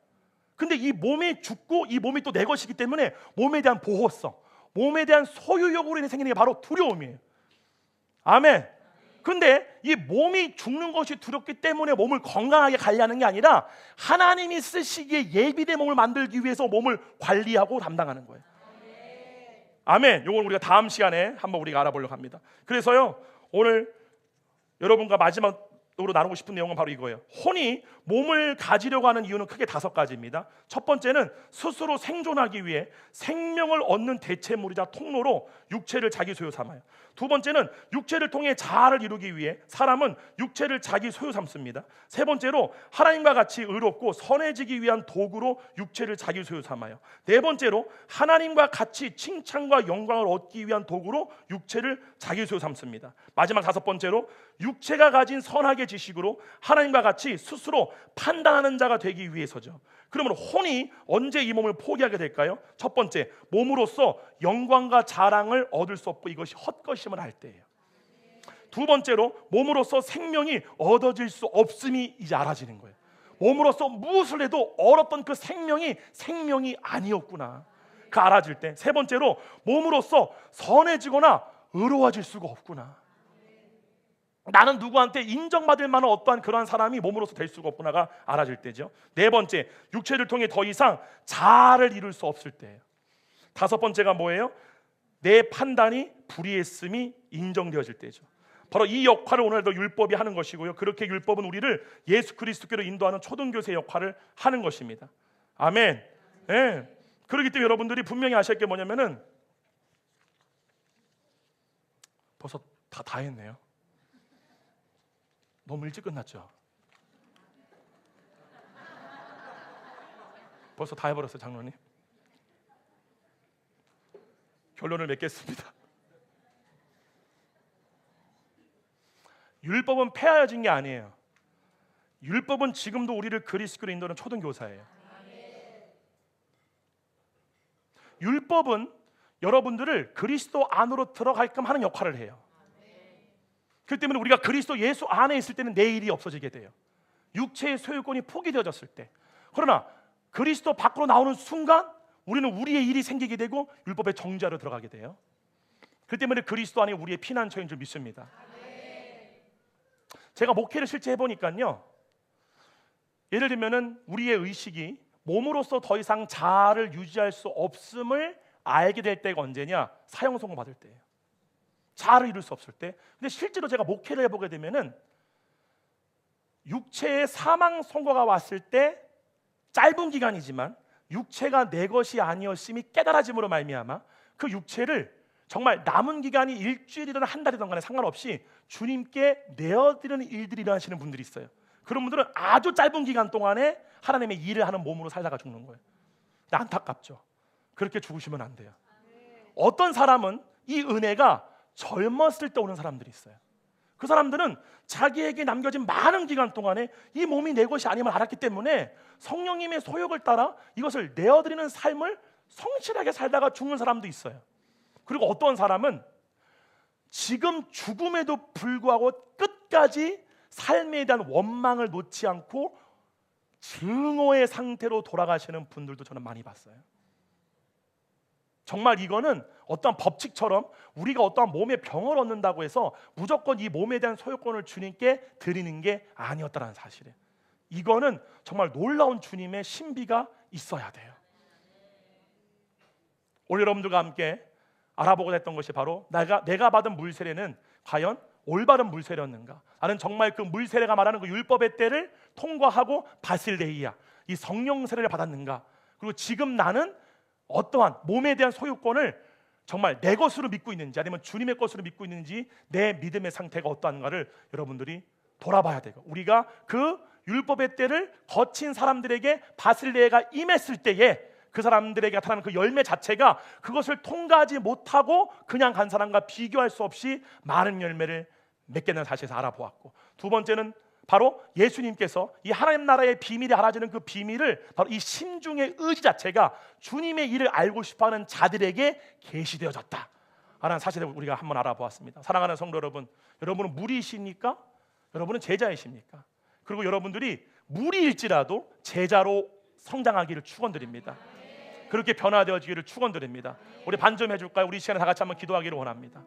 근데 이 몸이 죽고 이 몸이 또 내 것이기 때문에 몸에 대한 보호성, 몸에 대한 소유욕으로 인해 생기는 게 바로 두려움이에요. 아멘. 근데 이 몸이 죽는 것이 두렵기 때문에 몸을 건강하게 관리하는 게 아니라 하나님이 쓰시기에 예비된 몸을 만들기 위해서 몸을 관리하고 담당하는 거예요. 아멘. 이걸 우리가 다음 시간에 한번 우리가 알아보려고 합니다. 그래서요, 오늘 여러분과 마지막으로 나누고 싶은 내용은 바로 이거예요. 혼이 몸을 가지려고 하는 이유는 크게 5가지입니다. 첫 번째는 스스로 생존하기 위해 생명을 얻는 대체물이자 통로로 육체를 자기 소유 삼아요. 두 번째는 육체를 통해 자아를 이루기 위해 사람은 육체를 자기 소유 삼습니다. 세 번째로 하나님과 같이 의롭고 선해지기 위한 도구로 육체를 자기 소유 삼아요. 네 번째로 하나님과 같이 칭찬과 영광을 얻기 위한 도구로 육체를 자기 소유 삼습니다. 마지막 5번째로 육체가 가진 선악의 지식으로 하나님과 같이 스스로 판단하는 자가 되기 위해서죠. 그러면 혼이 언제 이 몸을 포기하게 될까요? 첫 번째, 몸으로써 영광과 자랑을 얻을 수 없고 이것이 헛것임을 알 때예요. 두 번째로, 몸으로써 생명이 얻어질 수 없음이 이제 알아지는 거예요. 몸으로써 무엇을 해도 얻었던 그 생명이 아니었구나, 그 알아질 때. 세 번째로, 몸으로써 선해지거나 의로워질 수가 없구나, 나는 누구한테 인정받을 만한 어떠한 그러한 사람이 몸으로서 될 수가 없구나가 알아질 때죠. 네 번째, 육체를 통해 더 이상 자아를 이룰 수 없을 때예요. 5번째가 뭐예요? 내 판단이 불의했음이 인정되어질 때죠. 바로 이 역할을 오늘도 율법이 하는 것이고요, 그렇게 율법은 우리를 예수 그리스도께로 인도하는 초등교사의 역할을 하는 것입니다. 아멘. 네. 그렇기 때문에 여러분들이 분명히 아실 게 뭐냐면은 벌써 다 했네요. 너무 일찍 끝났죠? 벌써 다 해버렸어요, 장로님. 결론을 맺겠습니다. 율법은 폐하여진 게 아니에요. 율법은 지금도 우리를 그리스도로 인도하는 초등교사예요. 율법은 여러분들을 그리스도 안으로 들어갈끔 하는 역할을 해요. 그렇기 때문에 우리가 그리스도 예수 안에 있을 때는 내 일이 없어지게 돼요. 육체의 소유권이 포기되어졌을 때. 그러나 그리스도 밖으로 나오는 순간 우리는 우리의 일이 생기게 되고 율법의 정죄로 들어가게 돼요. 그렇기 때문에 그리스도 안에 우리의 피난처인 줄 믿습니다. 제가 목회를 실제 해보니까요, 예를 들면은 우리의 의식이 몸으로서 더 이상 자아를 유지할 수 없음을 알게 될 때가 언제냐? 사형 선고 받을 때예요. 자아를 이룰 수 없을 때. 근데 실제로 제가 목회를 해보게 되면은 육체의 사망 선고가 왔을 때 짧은 기간이지만 육체가 내 것이 아니었음이 깨달아짐으로 말미암아 그 육체를 정말 남은 기간이 일주일이든 한 달이든 간에 상관없이 주님께 내어드리는 일들이 일어나시는 분들이 있어요. 그런 분들은 아주 짧은 기간 동안에 하나님의 일을 하는 몸으로 살다가 죽는 거예요. 근데 안타깝죠. 그렇게 죽으시면 안 돼요. 어떤 사람은 이 은혜가 젊었을 때 오는 사람들이 있어요. 그 사람들은 자기에게 남겨진 많은 기간 동안에 이 몸이 내 것이 아님을 알았기 때문에 성령님의 소욕을 따라 이것을 내어드리는 삶을 성실하게 살다가 죽는 사람도 있어요. 그리고 어떤 사람은 지금 죽음에도 불구하고 끝까지 삶에 대한 원망을 놓지 않고 증오의 상태로 돌아가시는 분들도 저는 많이 봤어요. 정말 이거는 어떠한 법칙처럼 우리가 어떠한 몸의 병을 얻는다고 해서 무조건 이 몸에 대한 소유권을 주님께 드리는 게 아니었다는 사실이에요. 이거는 정말 놀라운 주님의 신비가 있어야 돼요. 오늘 여러분들과 함께 알아보고자 했던 것이 바로 내가 받은 물세례는 과연 올바른 물세례였는가? 나는 정말 그 물세례가 말하는 그 율법의 때를 통과하고 바실레이아 이 성령 세례를 받았는가? 그리고 지금 나는 어떠한 몸에 대한 소유권을 정말 내 것으로 믿고 있는지 아니면 주님의 것으로 믿고 있는지 내 믿음의 상태가 어떠한가를 여러분들이 돌아봐야 돼요. 우리가 그 율법의 때를 거친 사람들에게 바실레아가 임했을 때에 그 사람들에게 나타나는 그 열매 자체가 그것을 통과하지 못하고 그냥 간 사람과 비교할 수 없이 많은 열매를 맺겠다는 사실에서 알아보았고, 두 번째는 바로 예수님께서 이 하나님 나라의 비밀이 알아지는 그 비밀을 바로 이 심중의 의지 자체가 주님의 일을 알고 싶어하는 자들에게 계시되어졌다 라는 사실을 우리가 한번 알아보았습니다. 사랑하는 성도 여러분, 여러분은 무리이십니까? 여러분은 제자이십니까? 그리고 여러분들이 무리일지라도 제자로 성장하기를 축원드립니다. 그렇게 변화되어지기를 축원드립니다. 우리 반 좀 해줄까요? 우리 시간에 다 같이 한번 기도하기를 원합니다.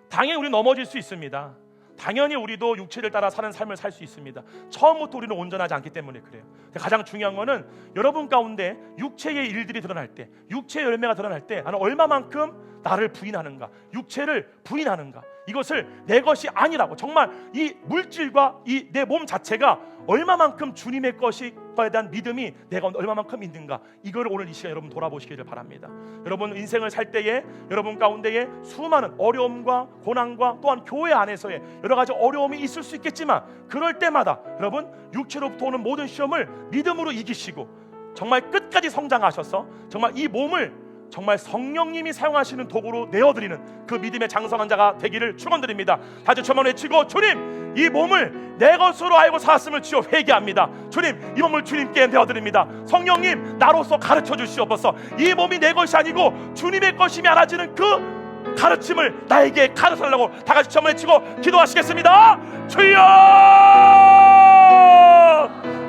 당연히 우리는 넘어질 수 있습니다. 당연히 우리도 육체를 따라 사는 삶을 살 수 있습니다. 처음부터 우리는 온전하지 않기 때문에 그래요. 가장 중요한 거는 여러분 가운데 육체의 일들이 드러날 때, 육체의 열매가 드러날 때 나는 얼마만큼 나를 부인하는가, 육체를 부인하는가, 이것을 내 것이 아니라고, 정말 이 물질과 이 내 몸 자체가 얼마만큼 주님의 것에 대한 믿음이 내가 얼마만큼 있는가, 이거를 오늘 이 시간 여러분 돌아보시기를 바랍니다. 여러분 인생을 살 때에 여러분 가운데에 수많은 어려움과 고난과 또한 교회 안에서의 여러 가지 어려움이 있을 수 있겠지만, 그럴 때마다 여러분 육체로부터 오는 모든 시험을 믿음으로 이기시고 정말 끝까지 성장하셔서 정말 이 몸을 정말 성령님이 사용하시는 도구로 내어드리는 그 믿음의 장성한 자가 되기를 축원드립니다. 다시 한번 외치고, 주님, 이 몸을 내 것으로 알고 살았음을 주여 회개합니다. 주님, 이 몸을 주님께 내어드립니다. 성령님, 나로서 가르쳐 주시옵소서. 이 몸이 내 것이 아니고 주님의 것임이 알아지는 그 가르침을 나에게 가르쳐달라고 다 같이 한번 외치고 기도하시겠습니다. 주여!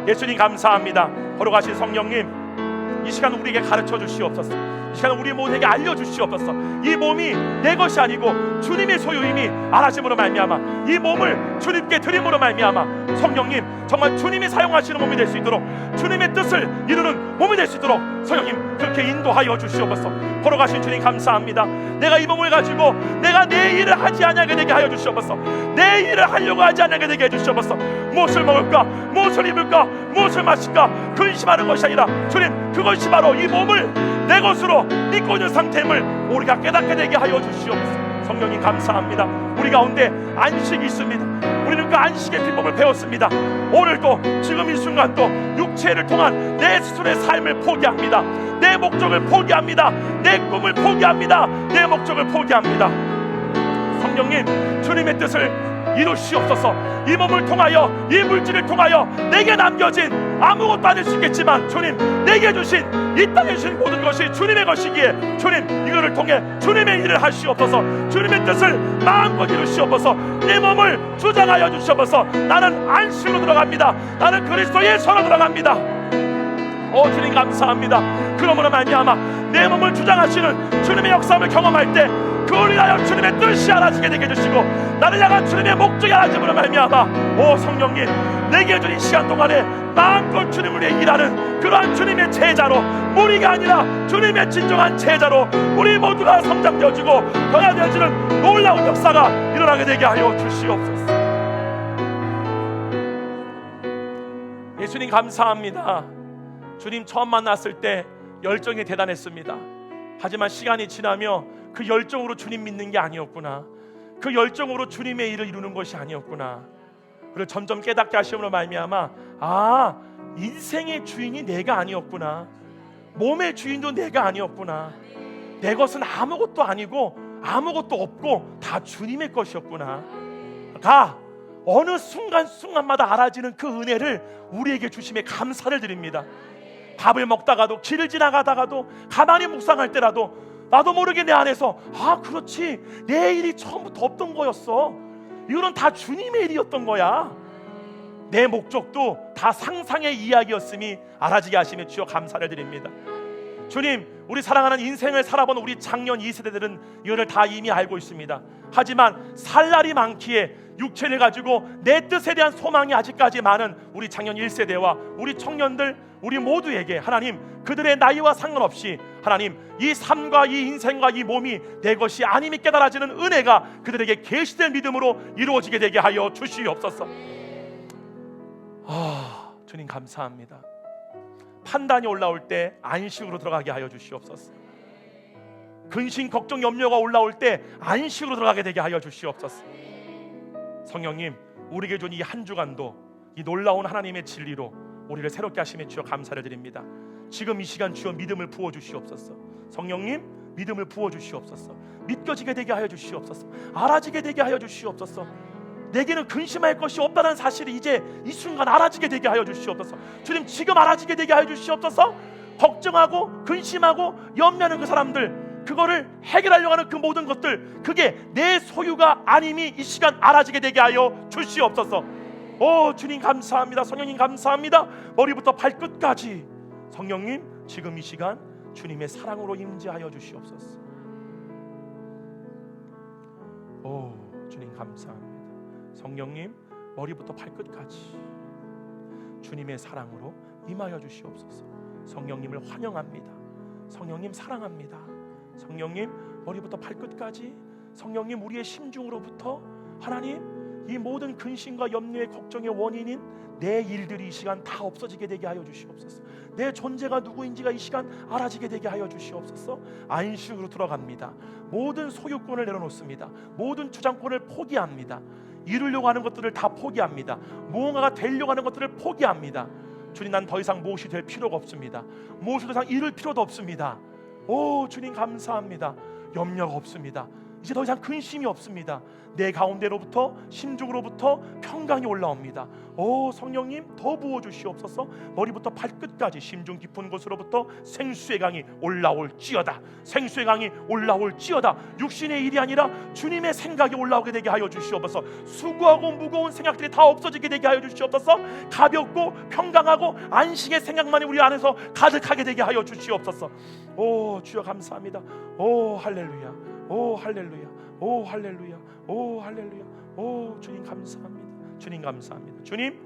예수님 감사합니다. 걸어가신 성령님, 이 시간 우리에게 가르쳐 주시옵소서. 이 시간 우리 모두에게 알려주시옵소서. 이 몸이 내 것이 아니고 주님의 소유임이 알아짐으로 말미암아 이 몸을 주님께 드림으로 말미암아 성령님, 정말 주님이 사용하시는 몸이 될 수 있도록, 주님의 뜻을 이루는 몸이 될 수 있도록 성령님 그렇게 인도하여 주시옵소서. 걸어가신 주님 감사합니다. 내가 이 몸을 가지고 내가 내 일을 하지 않게 되게 하여 주시옵소서. 내 일을 하려고 하지 않게 되게 해 주시옵소서. 무엇을 먹을까, 무엇을 입을까, 무엇을 마실까 근심하는 것이 아니라 주님, 그것이 바로 이 몸을 내 것으로 믿고 있는 상태임을 우리가 깨닫게 되게 하여 주시옵소서. 성령님 감사합니다. 우리 가운데 안식이 있습니다. 우리는 그 안식의 비법을 배웠습니다. 오늘도 지금 이 순간도 육체를 통한 내 스스로의 삶을 포기합니다. 내 목적을 포기합니다. 내 꿈을 포기합니다. 내 목적을 포기합니다. 성령님, 주님의 뜻을 이루시옵소서. 이 몸을 통하여, 이 물질을 통하여 내게 남겨진 아무것도 아닐 수 있겠지만 주님, 내게 주신 이 땅에 주신 모든 것이 주님의 것이기에 주님, 이거를 통해 주님의 일을 하시옵소서. 주님의 뜻을 마음껏 이루시옵소서. 내 몸을 주장하여 주시옵소서. 나는 안식으로 들어갑니다. 나는 그리스도의 손으로 들어갑니다. 오 주님 감사합니다. 그러므로 말미암아 내 몸을 주장하시는 주님의 역사를 경험할 때 그를 위하여 주님의 뜻이 알아지게 되게 해주시고 나를 향한 주님의 목적이 알아짐으로 말미암아 오 성령님, 내게 주신 시간 동안에 마음껏 주님을 위해 일하는 그러한 주님의 제자로, 무리가 아니라 주님의 진정한 제자로 우리 모두가 성장되어지고 변화되어지는 놀라운 역사가 일어나게 되게 하여 주시옵소서. 예수님 감사합니다. 주님 처음 만났을 때 열정이 대단했습니다. 하지만 시간이 지나며 그 열정으로 주님 믿는 게 아니었구나, 그 열정으로 주님의 일을 이루는 것이 아니었구나, 그리고 점점 깨닫게 하심으로 말미암아 인생의 주인이 내가 아니었구나, 몸의 주인도 내가 아니었구나, 내 것은 아무것도 아니고 아무것도 없고 다 주님의 것이었구나, 어느 순간순간마다 알아지는 그 은혜를 우리에게 주심에 감사를 드립니다. 밥을 먹다가도, 길을 지나가다가도, 가만히 묵상할 때라도 나도 모르게 내 안에서 그렇지, 내 일이 처음부터 없던 거였어, 이거는 다 주님의 일이었던 거야, 내 목적도 다 상상의 이야기였음이 알아지게 하시며 주여 감사를 드립니다. 주님, 우리 사랑하는 인생을 살아본 우리 작년 2세대들은 이거를 다 이미 알고 있습니다. 하지만 살 날이 많기에 육체를 가지고 내 뜻에 대한 소망이 아직까지 많은 우리 작년 1세대와 우리 청년들, 우리 모두에게 하나님, 그들의 나이와 상관없이 하나님, 이 삶과 이 인생과 이 몸이 내 것이 아님이 깨달아지는 은혜가 그들에게 계시된 믿음으로 이루어지게 되게 하여 주시옵소서. 주님 감사합니다. 판단이 올라올 때 안식으로 들어가게 하여 주시옵소서. 근심, 걱정, 염려가 올라올 때 안식으로 들어가게 되게 하여 주시옵소서. 성령님, 우리에게 준 이 한 주간도 이 놀라운 하나님의 진리로 우리를 새롭게 하심에 주여 감사를 드립니다. 지금 이 시간 주여 믿음을 부어 주시옵소서. 성령님, 믿음을 부어 주시옵소서. 믿겨지게 되게 하여 주시옵소서. 알아지게 되게 하여 주시옵소서. 내게는 근심할 것이 없다는 사실이 이제 이 순간 알아지게 되게 하여 주시옵소서. 주님, 지금 알아지게 되게 하여 주시옵소서. 걱정하고 근심하고 염려하는 그 사람들, 그거를 해결하려고 하는 그 모든 것들, 그게 내 소유가 아님이 이 시간 알아지게 되게 하여 주시옵소서. 주님 감사합니다. 성령님 감사합니다. 머리부터 발끝까지 성령님, 지금 이 시간 주님의 사랑으로 임재하여 주시옵소서. 주님 감사합니다. 성령님, 머리부터 발끝까지 주님의 사랑으로 임하여 주시옵소서. 성령님을 환영합니다. 성령님 사랑합니다. 성령님, 머리부터 발끝까지 성령님, 우리의 심중으로부터 하나님, 이 모든 근심과 염려의 걱정의 원인인 내 일들이 이 시간 다 없어지게 되게 하여 주시옵소서. 내 존재가 누구인지가 이 시간 알아지게 되게 하여 주시옵소서. 안식으로 들어갑니다. 모든 소유권을 내려놓습니다. 모든 주장권을 포기합니다. 이루려고 하는 것들을 다 포기합니다. 무언가가 되려고 하는 것들을 포기합니다. 주님, 난 더 이상 무엇이 될 필요가 없습니다. 무엇을 더 이상 이룰 필요도 없습니다. 주님 감사합니다. 염려가 없습니다. 이제 더 이상 근심이 없습니다. 내 가운데로부터, 심중으로부터 평강이 올라옵니다. 성령님, 더 부어주시옵소서. 머리부터 발끝까지 심중 깊은 곳으로부터 생수의 강이 올라올지어다. 생수의 강이 올라올지어다. 육신의 일이 아니라 주님의 생각이 올라오게 되게 하여 주시옵소서. 수고하고 무거운 생각들이 다 없어지게 되게 하여 주시옵소서. 가볍고 평강하고 안식의 생각만이 우리 안에서 가득하게 되게 하여 주시옵소서. 주여 감사합니다. 할렐루야. 할렐루야. 할렐루야. 할렐루야. 주님 감사합니다. 주님 감사합니다. 주님,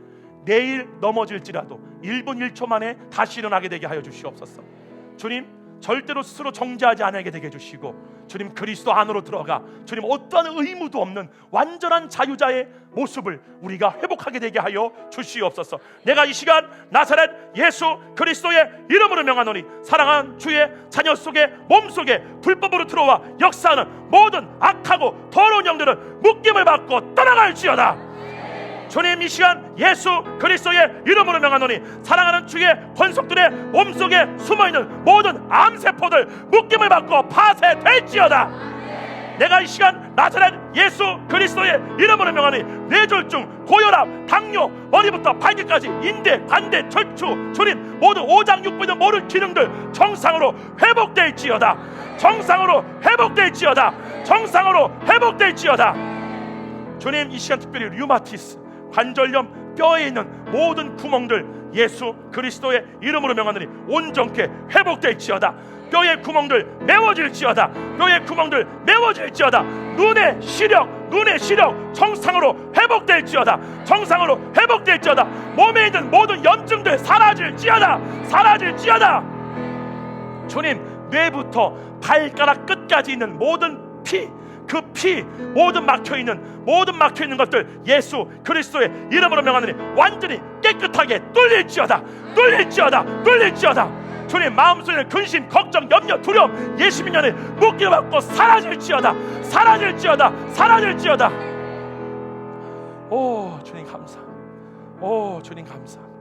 내일 넘어질지라도 1분 1초 만에 다시 일어나게 되게 하여 주시옵소서. 주님, 절대로 스스로 정죄하지 않게 되게 해주시고, 주님, 그리스도 안으로 들어가 주님, 어떠한 의무도 없는 완전한 자유자의 모습을 우리가 회복하게 되게 하여 주시옵소서. 내가 이 시간 나사렛 예수 그리스도의 이름으로 명하노니, 사랑하는 주의 자녀 속에, 몸 속에 불법으로 들어와 역사하는 모든 악하고 더러운 영들은 묶임을 받고 떠나갈지어다. 주님, 이 시간 예수 그리스도의 이름으로 명하노니, 사랑하는 주의 권속들의 몸속에 숨어있는 모든 암세포들 묶임을 받고 파쇄될지어다. 내가 이 시간 나사렛 예수 그리스도의 이름으로 명하니, 뇌졸중, 고혈압, 당뇨, 머리부터 발끝까지 인대, 관대, 척추, 주님, 모든 오장육부의 모든 기능들 정상으로 회복될지어다. 정상으로 회복될지어다. 정상으로 회복될지어다. 주님, 이 시간 특별히 류마티스, 관절염, 뼈에 있는 모든 구멍들 예수 그리스도의 이름으로 명하노니 온전케 회복될지어다. 뼈의 구멍들 메워질지어다. 뼈의 구멍들 메워질지어다. 눈의 시력, 눈의 시력 정상으로 회복될지어다. 정상으로 회복될지어다. 몸에 있는 모든 염증들 사라질지어다. 사라질지어다. 주님, 뇌부터 발가락 끝까지 있는 모든 피, 그 피, 모든 막혀있는 것들 예수 그리스도의 이름으로 명하노니 완전히 깨끗하게 뚫릴지어다. 뚫릴지어다. 뚫릴지어다. 주님, 마음속에는 근심, 걱정, 염려, 두려움 예수 믿는 묶여 받고 사라질지어다. 사라질지어다. 사라질지어다. 오 주님 감사합니다. 오 주님 감사합니다.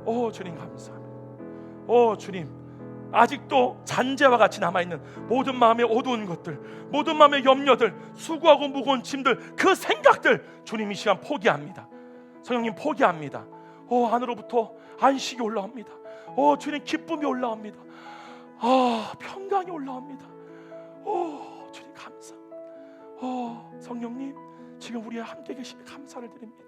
오 주님 감사합니다. 오 주님, 아직도 잔재와 같이 남아있는 모든 마음의 어두운 것들, 모든 마음의 염려들, 수고하고 무거운 짐들, 그 생각들 주님 이 시간 포기합니다. 성령님 포기합니다. 안으로부터 안식이 올라옵니다. 주님 기쁨이 올라옵니다. 평강이 올라옵니다. 주님 감사합니다. 성령님 지금 우리와 함께 계시니 감사를 드립니다.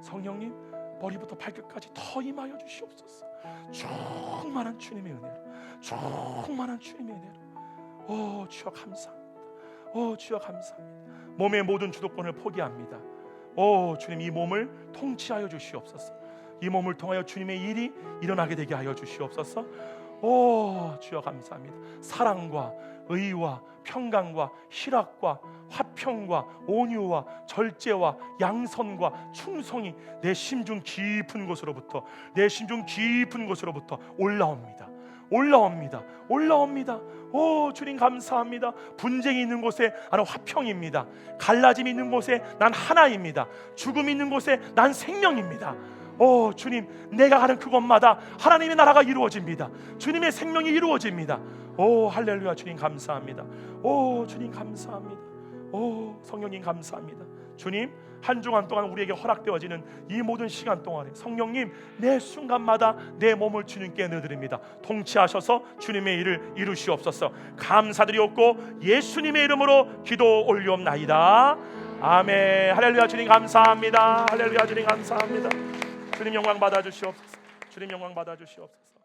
성령님 머리부터 발끝까지 더 임하여 주시옵소서. 충만한 주님의 은혜로, 충만한 주님의 은혜로. 주여 감사합니다. 주여 감사합니다. 몸의 모든 주도권을 포기합니다. 주님 이 몸을 통치하여 주시옵소서. 이 몸을 통하여 주님의 일이 일어나게 되게 하여 주시옵소서. 주여 감사합니다. 사랑과 의와 평강과 희락과 화평과 온유와 절제와 양선과 충성이 내 심중 깊은 곳으로부터, 내 심중 깊은 곳으로부터 올라옵니다. 올라옵니다. 올라옵니다. 주님 감사합니다. 분쟁이 있는 곳에 나는 화평입니다. 갈라짐이 있는 곳에 난 하나입니다. 죽음이 있는 곳에 난 생명입니다. 주님, 내가 가는 그곳마다 하나님의 나라가 이루어집니다. 주님의 생명이 이루어집니다. 할렐루야. 주님 감사합니다. 주님 감사합니다. 성령님 감사합니다. 주님, 한 주간 동안 우리에게 허락되어지는 이 모든 시간 동안에 성령님 내 순간마다 내 몸을 주님께 내드립니다. 통치하셔서 주님의 일을 이루시옵소서. 감사드리옵고 예수님의 이름으로 기도 올리옵나이다. 아멘. 할렐루야. 주님 감사합니다. 할렐루야. 주님 감사합니다. 주님 영광 받아주시옵소서. 주님 영광 받아주시옵소서.